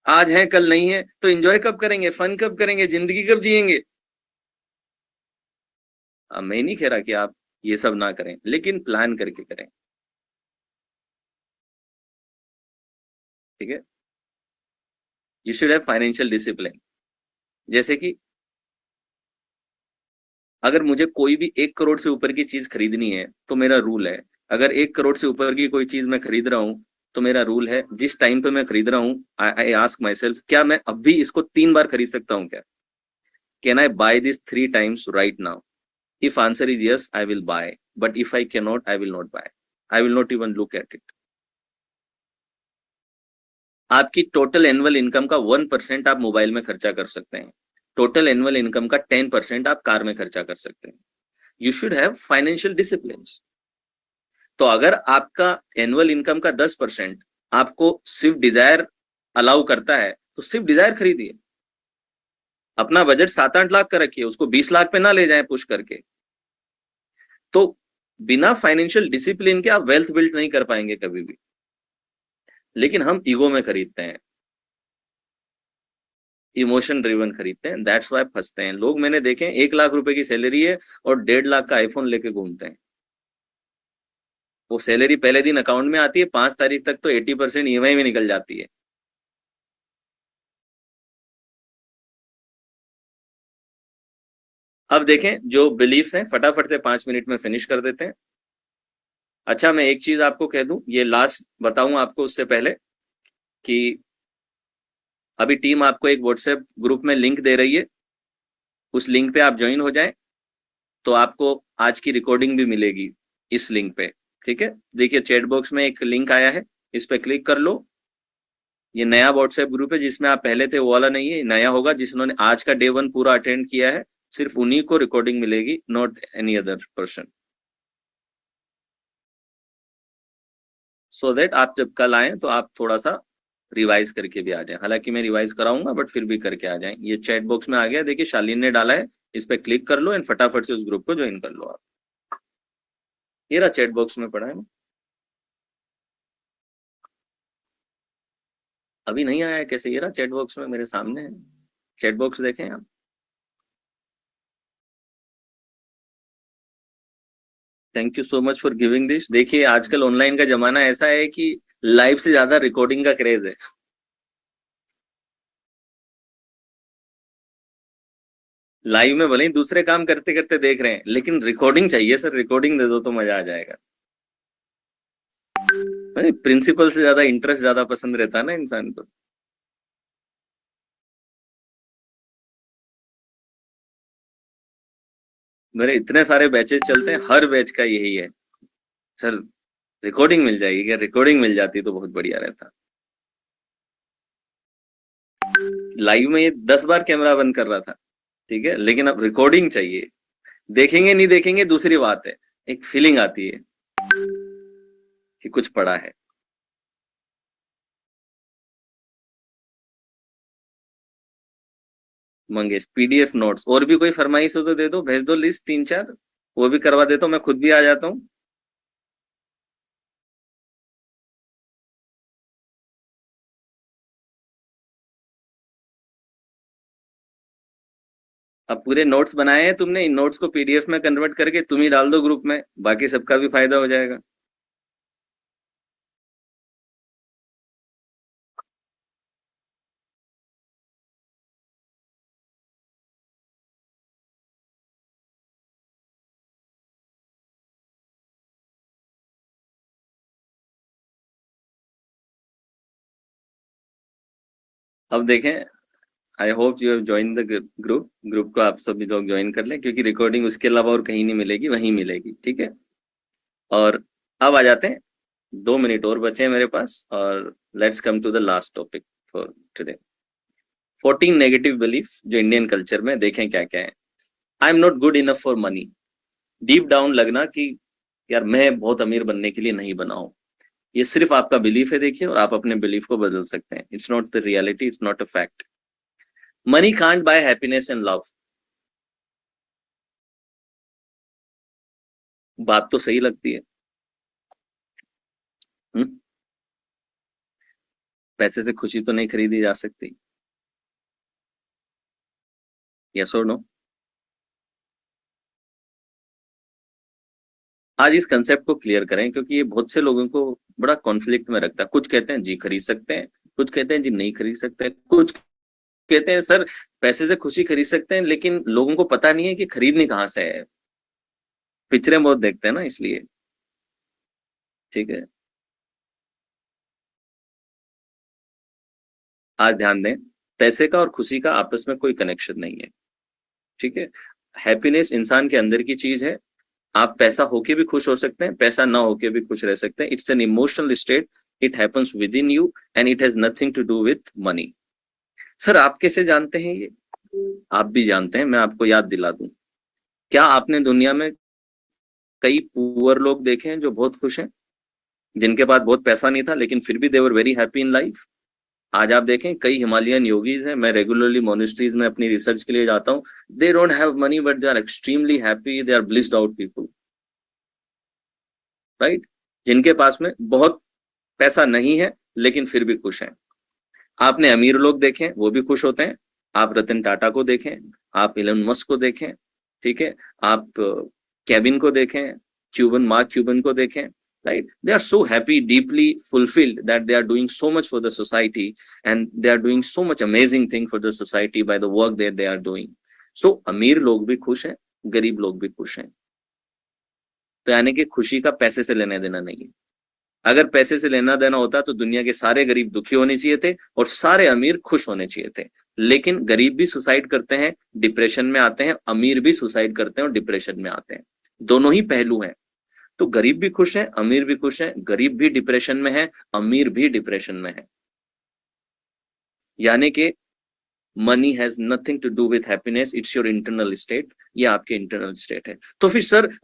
[SPEAKER 1] आज है कल नहीं है, तो एंजॉय कब करेंगे, फन कब करेंगे, जिंदगी कब जिएंगे? मैं नहीं कह रहा कि आप ये सब ना करें, लेकिन प्लान करके करें। ठीक है, you should have financial discipline. जैसे कि अगर मुझे कोई भी 1 करोड़ से ऊपर की चीज खरीदनी है तो मेरा रूल है, अगर 1 करोड़ से ऊपर की कोई चीज मैं खरीद रहा हूं, तो मेरा रूल है जिस टाइम पे मैं खरीद रहा हूं, आई आस्क माई सेल्फ, क्या मैं अब भी इसको 3 बार खरीद सकता हूँ क्या? Can I buy this 3 times right now? If answer is yes, I will buy, but if I can not, I will not buy. I will not even look at it. आपकी टोटल एनुअल इनकम का 1% आप मोबाइल में खर्चा कर सकते हैं। टोटल एनुअल इनकम का 10% आप कार में खर्चा कर सकते हैं। You should have financial discipline. तो अगर आपका एनुअल इनकम का 10% आपको स्विफ्ट डिजायर अलाउ करता है, तो स्विफ्ट डिजायर खरीदिए। अपना बजट 7-8 लाख का रखिए, उसको 20 लाख पे ना ले जाएं पुश करके। तो बिना फाइनेंशियल डिसिप्लिन के आप वेल्थ बिल्ड नहीं कर पाएंगे कभी भी। लेकिन हम ईगो में खरीदते हैं, इमोशन ड्रिवन खरीदते हैं, दैट्स वाई फंसते हैं लोग। मैंने देखे हैं, 1 लाख रुपए की सैलरी है और 1.5 लाख का आईफोन लेके घूमते हैं। वो सैलरी पहले दिन अकाउंट में आती है, 5 तारीख तक तो 80% ईएमआई में निकल जाती है। अब देखें, जो बिलीफ्स हैं फटाफट से 5 मिनट में फिनिश कर देते हैं। अच्छा, मैं एक चीज आपको कह दूं, ये लास्ट बताऊं आपको उससे पहले, कि अभी टीम आपको एक व्हाट्सएप ग्रुप में लिंक दे रही है, उस लिंक पे आप ज्वाइन हो जाएं, तो आपको आज की रिकॉर्डिंग भी मिलेगी इस लिंक पे। ठीक है, देखिए चैट बॉक्स में एक लिंक आया है, इस पे क्लिक कर लो। ये नया व्हाट्सएप ग्रुप है, जिसमें आप पहले थे वो वाला नहीं है, नया होगा। जिन्होंने आज का डे 1 पूरा अटेंड किया है, सिर्फ उन्हीं को रिकॉर्डिंग मिलेगी, not any other person. So that आप जब कल आए तो आप थोड़ा सा रिवाइज करके भी आ जाए। हालांकि मैं रिवाइज कराऊंगा, बट फिर भी करके आ जाए। ये चैट बॉक्स में आ गया, देखिए शालीन ने डाला है, इस पे क्लिक कर लो एंड फटाफट से उस ग्रुप को ज्वाइन कर लो आप। ये रहा चैट बॉक्स में पड़ा है ना, अभी नहीं आया है कैसे? ये रहा चैट बॉक्स में मेरे सामने है, चैट बॉक्स देखें आप। Thank you so much for giving this. देखिए आजकल ऑनलाइन का जमाना ऐसा है कि लाइव से ज्यादा रिकॉर्डिंग का क्रेज है। लाइव में भले ही दूसरे काम करते करते देख रहे हैं, लेकिन रिकॉर्डिंग चाहिए सर, रिकॉर्डिंग दे दो तो मजा आ जाएगा। प्रिंसिपल से ज्यादा इंटरेस्ट ज्यादा पसंद रहता है ना इंसान को। मेरे इतने सारे बैचेस चलते हैं, हर बैच का यही है, सर रिकॉर्डिंग मिल जाएगी क्या? रिकॉर्डिंग मिल जाती तो बहुत बढ़िया रहता। लाइव में ये 10 बार कैमरा बंद कर रहा था, ठीक है, लेकिन अब रिकॉर्डिंग चाहिए। देखेंगे नहीं देखेंगे दूसरी बात है, एक फीलिंग आती है कि कुछ पड़ा है। मंगेश पीडीएफ नोट्स, और भी कोई फरमाइश हो तो दे दो, भेज दो लिस्ट 3-4, वो भी करवा देता हूँ, मैं खुद भी आ जाता हूँ। अब पूरे नोट्स बनाए हैं तुमने, इन नोट्स को पीडीएफ में कन्वर्ट करके तुम ही डाल दो ग्रुप में, बाकी सबका भी फायदा हो जाएगा। अब देखें, I hope you have join the group. Group को आप सभी लोग ज्वाइन कर लें, क्योंकि रिकॉर्डिंग उसके अलावा और कहीं नहीं मिलेगी, वहीं मिलेगी। ठीक है, और अब आ जाते हैं, 2 मिनट और बचे हैं मेरे पास, और let's come to the last topic for today. 14 negative belief जो इंडियन कल्चर में, देखें क्या क्या है। I am not good enough for money, deep down लगना कि यार मैं बहुत अमीर बनने के लिए नहीं बना हूं। ये सिर्फ आपका बिलीफ है, देखिए, और आप अपने बिलीफ को बदल सकते हैं। It's not the reality, it's not a fact. Money can't buy happiness and love. बात तो सही लगती है। हुँ? पैसे से खुशी तो नहीं खरीदी जा सकती। यस और नो? आज इस कंसेप्ट को क्लियर करें, क्योंकि ये बहुत से लोगों को बड़ा कॉन्फ्लिक्ट में रखता है। कुछ कहते हैं जी खरीद सकते हैं, कुछ कहते हैं जी नहीं खरीद सकते, कुछ कहते हैं सर पैसे से खुशी खरीद सकते हैं, लेकिन लोगों को पता नहीं है कि खरीदनी कहाँ से है। पिक्चरें बहुत देखते हैं ना, इसलिए। ठीक है, आज ध्यान दें, पैसे का और खुशी का आपस में कोई कनेक्शन नहीं है। ठीक है, हैप्पीनेस इंसान के अंदर की चीज है। आप पैसा होके भी खुश हो सकते हैं, पैसा ना होके भी खुश रह सकते हैं। It's an emotional state, it happens within you, and it has nothing to do with money. Sir आप कैसे जानते हैं ये? आप भी जानते हैं, मैं आपको याद दिला दूं। क्या आपने दुनिया में कई पुअर लोग देखे हैं जो बहुत खुश हैं, जिनके पास बहुत पैसा नहीं था लेकिन फिर भी they were very happy in life? आज आप देखें, कई हिमालयन योगीज हैं, मैं रेगुलरली मोनेस्ट्रीज में अपनी रिसर्च के लिए जाता हूँ, they don't have money but they are extremely happy, they are blissed out people, right? जिनके पास में बहुत पैसा नहीं है लेकिन फिर भी खुश हैं। आपने अमीर लोग देखें, वो भी खुश होते हैं। आप रतन टाटा को देखें, आप इलन मस्क को देखें, ठीक है, आप केविन को देखें, क्यूबन, मार्क क्यूबन को देखें, right? They are so happy, deeply fulfilled that they are doing so much for the society, and they are doing so much amazing thing for the society by the work that they are doing. So अमीर लोग भी खुश हैं, गरीब लोग भी खुश हैं। तो यानी कि खुशी का पैसे से लेना देना नहीं है। अगर पैसे से लेना देना होता तो दुनिया के सारे गरीब दुखी होने चाहिए थे और सारे अमीर खुश होने चाहिए थे। लेकिन गरीब भी सुसाइड करते हैं, डिप्रेशन में आते हैं, अमीर भी सुसाइड करते हैं और डिप्रेशन में आते हैं। दोनों ही पहलू हैं। तो गरीब भी खुश है, अमीर भी खुश है, गरीब भी डिप्रेशन में है, अमीर भी डिप्रेशन में है। यानी कि money has nothing to do with happiness, it's your internal state. ये आपके इंटरनल स्टेट है। तो फिर सर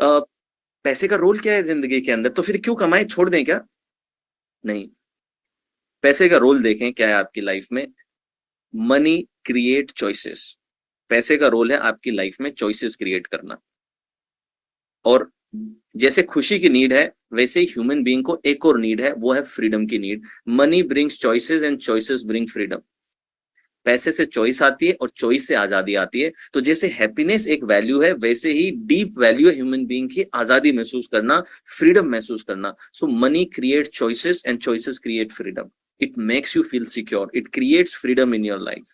[SPEAKER 1] पैसे का रोल क्या है जिंदगी के अंदर? तो फिर क्यों कमाए, छोड़ दें क्या? नहीं, पैसे का रोल देखें क्या है आपकी लाइफ में। Money create choices. पैसे का रोल है आपकी लाइफ में चॉइसेस क्रिएट करना। और जैसे खुशी की नीड है, वैसे ही ह्यूमन बीइंग को एक और नीड है, वो है फ्रीडम की need. Money brings choices and choices bring freedom. पैसे से चॉइस आती है और चॉइस से आजादी आती है। तो जैसे हैप्पीनेस एक वैल्यू है, वैसे ही डीप वैल्यू है ह्यूमन बीइंग की आजादी महसूस करना, फ्रीडम महसूस करना। So money create choices and choices create freedom. It makes you feel secure, it creates freedom in your life.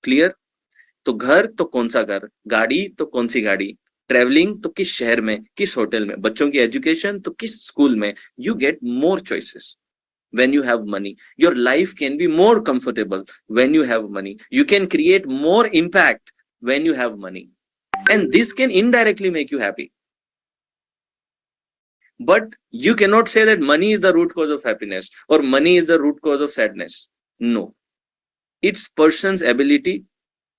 [SPEAKER 1] Clear? तो घर तो कौन सा घर, गाड़ी तो कौन सी गाड़ी, ट्रेवलिंग तो किस शहर में, किस होटल में, बच्चों की एजुकेशन तो किस स्कूल में। You get more choices when you have money. Your life can be more comfortable when you have money. You can create more impact when you have money, and this can indirectly make you happy. But you cannot say that money is the root cause of happiness or money is the root cause of sadness. No, it's person's ability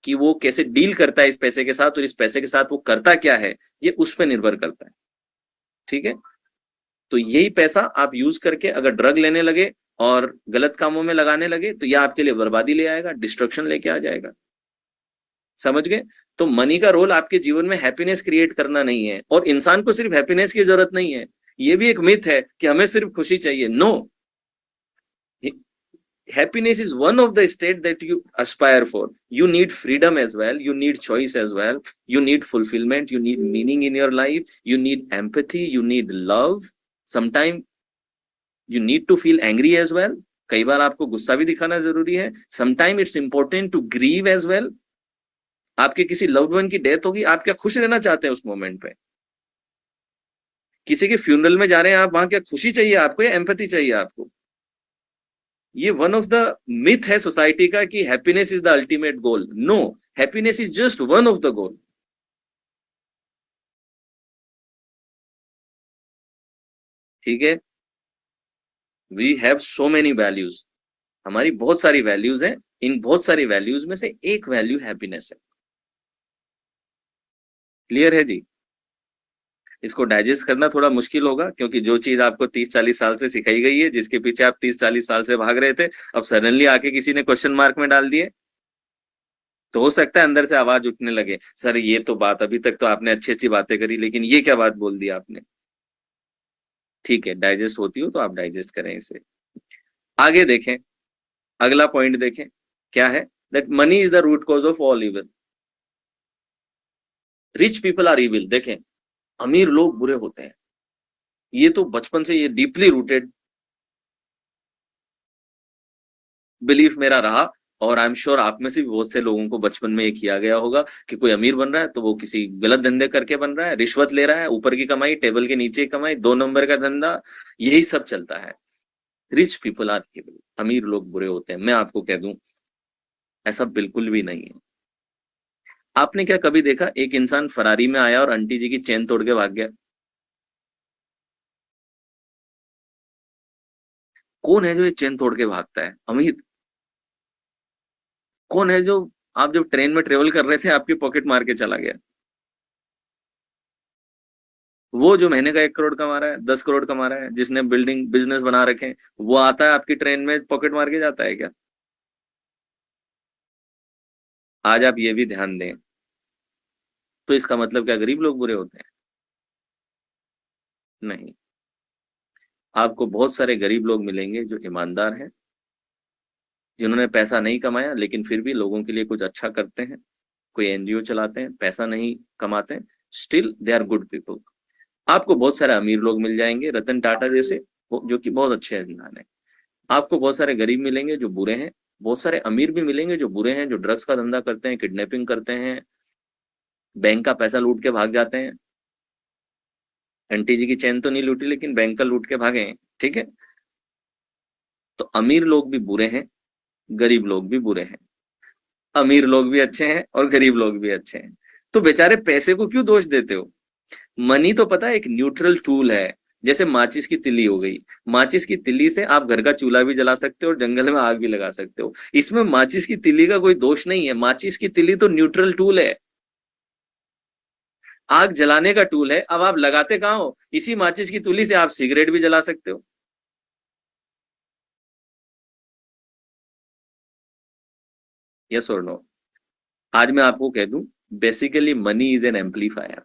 [SPEAKER 1] कि वो कैसे डील करता है इस पैसे के साथ, और इस पैसे के साथ वो करता क्या है, ये उस पर निर्भर करता है। ठीक है? तो यही पैसा आप यूज करके अगर ड्रग लेने लगे और गलत कामों में लगाने लगे तो यह आपके लिए बर्बादी ले आएगा, डिस्ट्रक्शन लेके आ जाएगा। समझ गए? तो मनी का रोल आपके जीवन में हैप्पीनेस क्रिएट करना नहीं है। और इंसान को सिर्फ हैप्पीनेस की जरूरत नहीं है, ये भी एक मिथ है कि हमें सिर्फ खुशी चाहिए। No, happiness is one of the state that you aspire for. You need freedom as well, you need choice as well, you need fulfillment, you need meaning in your life, you need empathy, you need love. Sometimes you need to feel angry as well. कई बार आपको गुस्सा भी दिखाना जरूरी है। Sometimes it's important to grieve as well. आपके किसी लव्ड वन की डेथ होगी, आप क्या खुश रहना चाहते हैं उस मोमेंट पे? किसी के फ्यूनरल में जा रहे हैं आप, वहां क्या खुशी चाहिए आपको या एम्पैथी चाहिए आपको? ये वन ऑफ द मिथ है सोसाइटी का कि happiness is the ultimate goal. No, happiness is just one of the goal. ठीक है? We have so many values, हमारी बहुत सारी वैल्यूज हैं। इन बहुत सारी वैल्यूज में से एक वैल्यू हैप्पीनेस है। क्लियर है जी? इसको डाइजेस्ट करना थोड़ा मुश्किल होगा, क्योंकि जो चीज आपको 30-40 साल से सिखाई गई है, जिसके पीछे आप 30-40 साल से भाग रहे थे, अब सडनली आके किसी ने क्वेश्चन मार्क में डाल दिए, तो हो सकता है अंदर से आवाज उठने लगे, सर ये तो बात, अभी तक तो आपने अच्छी अच्छी बातें करी, लेकिन ये क्या बात बोल दी आपने। ठीक है, डाइजेस्ट होती हो तो आप डाइजेस्ट करें इसे। आगे देखें, अगला पॉइंट देखें क्या है। That money is the root cause of all evil. Rich people are evil. देखें, अमीर लोग बुरे होते हैं, ये तो बचपन से ये डीपली रूटेड बिलीफ मेरा रहा। और आई एम श्योर आप में से भी बहुत से लोगों को बचपन में ये किया गया होगा कि कोई अमीर बन रहा है तो वो किसी गलत धंधे करके बन रहा है, रिश्वत ले रहा है, ऊपर की कमाई टेबल के नीचे की कमाई, 2 नंबर का धंधा, यही सब चलता है। Rich people are evil. अमीर लोग बुरे होते हैं। मैं आपको कह दूं, ऐसा बिल्कुल भी नहीं है। आपने क्या कभी देखा एक इंसान फरारी में आया और आंटी जी की चेन तोड़ के भाग गया? कौन है जो ये चेन तोड़ के भागता है? अमीर। कौन है जो, आप जब ट्रेन में ट्रेवल कर रहे थे आपकी पॉकेट मार के चला गया? वो जो महीने का 1 करोड़ कमा रहा है, 10 करोड़ कमा रहा है, जिसने बिल्डिंग बिजनेस बना रखे हैं, वो आता है आपकी ट्रेन में पॉकेट मार के जाता है क्या? आज आप ये भी ध्यान दें। तो इसका मतलब क्या गरीब लोग बुरे होते हैं? नहीं, आपको बहुत सारे गरीब लोग मिलेंगे जो ईमानदार हैं, जिन्होंने पैसा नहीं कमाया लेकिन फिर भी लोगों के लिए कुछ अच्छा करते हैं, कोई एनजीओ चलाते हैं, पैसा नहीं कमाते हैं, still they are good people. आपको बहुत सारे अमीर लोग मिल जाएंगे, रतन टाटा जैसे, जो कि बहुत अच्छे इंसान है। आपको बहुत सारे गरीब मिलेंगे जो बुरे हैं, बहुत सारे अमीर भी मिलेंगे जो बुरे हैं, जो ड्रग्स का धंधा करते हैं, किडनैपिंग करते हैं, बैंक का पैसा लूट के भाग जाते हैं। आंटी जी की चैन तो नहीं लूटी, लेकिन बैंक का लूट के भागे हैं, ठीक है। तो अमीर लोग भी बुरे हैं, गरीब लोग भी बुरे हैं, अमीर लोग भी अच्छे हैं और गरीब लोग भी अच्छे हैं। तो बेचारे पैसे को क्यों दोष देते हो? मनी तो पता है एक न्यूट्रल टूल है। जैसे माचिस की तिल्ली हो गई, माचिस की तिल्ली से आप घर का चूल्हा भी जला सकते हो और जंगल में आग भी लगा सकते हो। इसमें माचिस की तिल्ली का कोई दोष नहीं है, माचिस की तिल्ली तो न्यूट्रल टूल है, आग जलाने का टूल है। अब आप लगाते कहाँ हो? इसी माचिस की तिल्ली से आप सिगरेट भी जला सकते हो। यस और नो? आज मैं आपको कह दूं, basically money is an amplifier.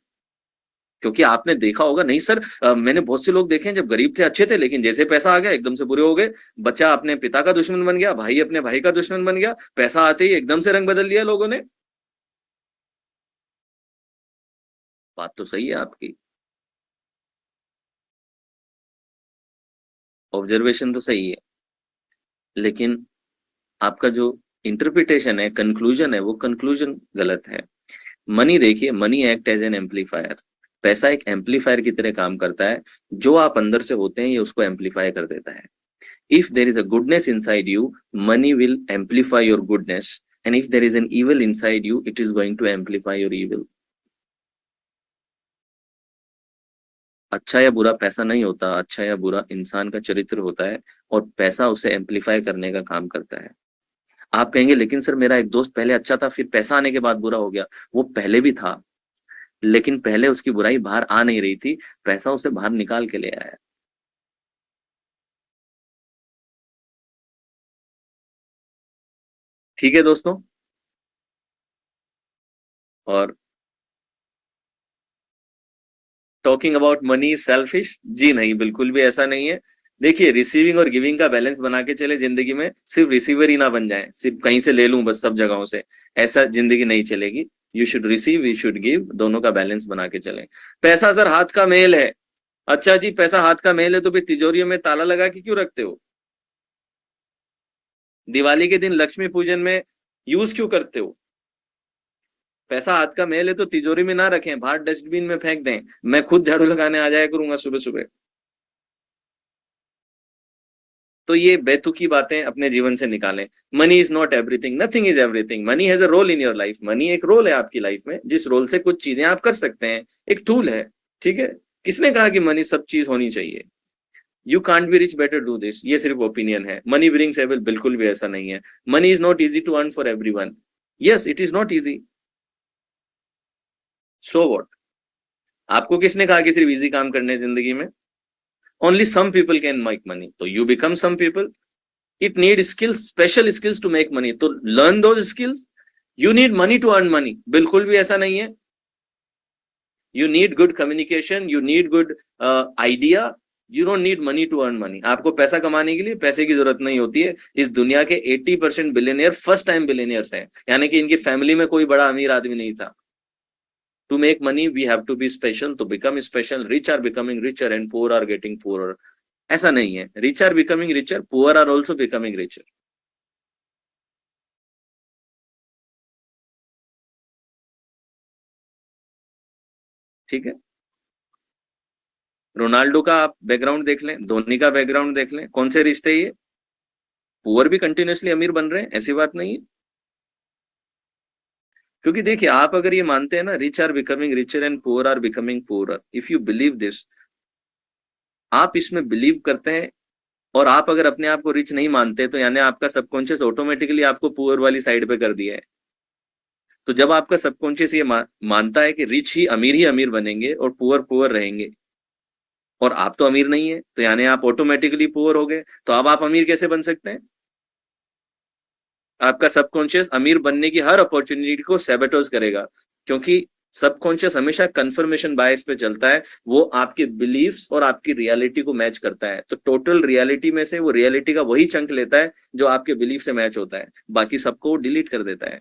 [SPEAKER 1] क्योंकि आपने देखा होगा, नहीं सर, मैंने बहुत से लोग देखे हैं जब गरीब थे अच्छे थे, लेकिन जैसे पैसा आ गया एकदम से बुरे हो गए। बच्चा अपने पिता का दुश्मन बन गया, भाई अपने भाई का दुश्मन बन गया, पैसा आते ही एकदम से रंग बदल लिया लोगों ने। बात तो सही है आपकी, ऑब्जर्वेशन तो सही है, लेकिन आपका जो इंटरप्रिटेशन है, कंक्लूजन है, वो कंक्लूजन गलत है। मनी देखिए, money act as an amplifier. पैसा एक एम्पलीफायर की तरह काम करता है। जो आप अंदर से होते हैं ये उसको एम्पलीफाई कर देता है। If there is a goodness inside you, money will amplify your goodness. And if there is an evil inside you, it is going to amplify your evil. अच्छा या बुरा पैसा नहीं होता, अच्छा या बुरा इंसान का चरित्र होता है, और पैसा उसे एम्पलीफाई करने का काम करता है। आप कहेंगे लेकिन सर मेरा एक दोस्त पहले अच्छा था, फिर पैसा आने के बाद बुरा हो गया। वो पहले भी था, लेकिन पहले उसकी बुराई बाहर आ नहीं रही थी, पैसा उसे बाहर निकाल के ले आया। ठीक है दोस्तों। और टॉकिंग अबाउट मनी सेल्फिश? जी नहीं, बिल्कुल भी ऐसा नहीं है। देखिए, रिसीविंग और गिविंग का बैलेंस बना के चले जिंदगी में, सिर्फ रिसीवर ही ना बन जाए, सिर्फ कहीं से ले लूं बस सब जगहों से, ऐसा जिंदगी नहीं चलेगी। You should receive, you should give, दोनों का बैलेंस बना के चले। पैसा सर हाथ का मेल है। अच्छा जी, पैसा हाथ का मेल है तो फिर तिजोरियों में ताला लगा के क्यों रखते हो? दिवाली के दिन लक्ष्मी पूजन में यूज क्यों करते हो? पैसा हाथ का मेल है तो तिजोरी में ना रखें, बाहर डस्टबिन में फेंक दें। मैं खुद झाड़ू लगाने आ जाया करूंगा सुबह सुबह। तो ये बेतुकी बातें अपने जीवन से निकालें। Money is not everything, nothing is everything. Money has a role in your life. Money एक रोल है आपकी लाइफ में, जिस रोल से कुछ चीजें आप कर सकते हैं, एक टूल है। ठीक है। किसने कहा कि मनी सब चीज होनी चाहिए? You can't be rich, better do this, ये सिर्फ ओपिनियन है। मनी ब्रिंग्स एवल, बिल्कुल भी ऐसा नहीं है। Money is not easy to earn for everyone. Yes, it is not easy. So what? आपको किसने कहा कि सिर्फ इजी काम करने हैं जिंदगी में? Only some people can make money, तो you become some people. It need skills, special skills to make money, तो learn those skills. You need money to earn money, बिल्कुल भी ऐसा नहीं है। You need good communication, you need good idea. You don't need money to earn money. आपको पैसा कमाने के लिए पैसे की जरूरत नहीं होती है। इस दुनिया के 80% बिलियनियर फर्स्ट टाइम बिलियनियर्स हैं, यानी कि इनकी फैमिली में कोई बड़ा अमीर आदमी नहीं था। To make money we have to be special, to become special, rich are becoming richer and poor are getting poorer। ऐसा नहीं है, rich are becoming richer, poor are also becoming richer. ठीक है। रोनाल्डो का आप बैकग्राउंड देख लें, धोनी का बैकग्राउंड देख लें, कौन से रिश्ते ये? पुअर भी कंटिन्यूअसली अमीर बन रहे हैं, ऐसी बात नहीं है। क्योंकि देखिए, आप अगर ये मानते हैं ना, rich are becoming richer and poor are becoming poor, if you believe this, आप इसमें बिलीव करते हैं, और आप अगर अपने आप को रिच नहीं मानते, तो यानी आपका सबकॉन्शियस ऑटोमेटिकली आपको पुअर वाली साइड पे कर दिया है। तो जब आपका सबकॉन्शियस ये मानता है कि रिच ही अमीर बनेंगे और पुअर पुअर रहेंगे, और आप तो अमीर नहीं है, तो यानी आप ऑटोमेटिकली पुअर हो गए, तो अब आप अमीर कैसे बन सकते हैं? आपका सबकॉन्शियस अमीर बनने की हर अपॉर्चुनिटी को सैबोटेज करेगा, क्योंकि सबकॉन्शियस हमेशा कंफर्मेशन बायस पे चलता है। वो आपके बिलीफ्स और आपकी रियलिटी को मैच करता है, तो टोटल रियलिटी में से वो रियलिटी का वही चंक लेता है जो आपके बिलीफ से मैच होता है, बाकी सबको डिलीट कर देता है।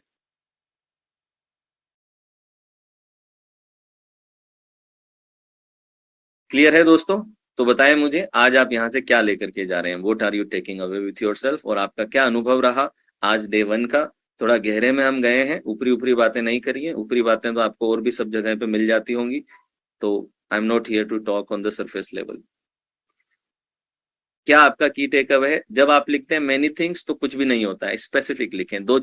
[SPEAKER 1] क्लियर है दोस्तों? तो बताएं मुझे, आज आप यहाँ से क्या लेकर के जा रहे हैं? What are you taking away with yourself, और आपका क्या अनुभव रहा आज डे वन का? थोड़ा गहरे में हम गए हैं, ऊपरी ऊपरी बातें नहीं करिए, ऊपरी बातें तो आपको और भी सब जगह पे मिल जाती होंगी। तो I am not here to talk on the surface level. क्या आपका की टेक अवे है? जब आप लिखते हैं मेनी थिंग्स तो कुछ भी नहीं होता है, स्पेसिफिक लिखें, दो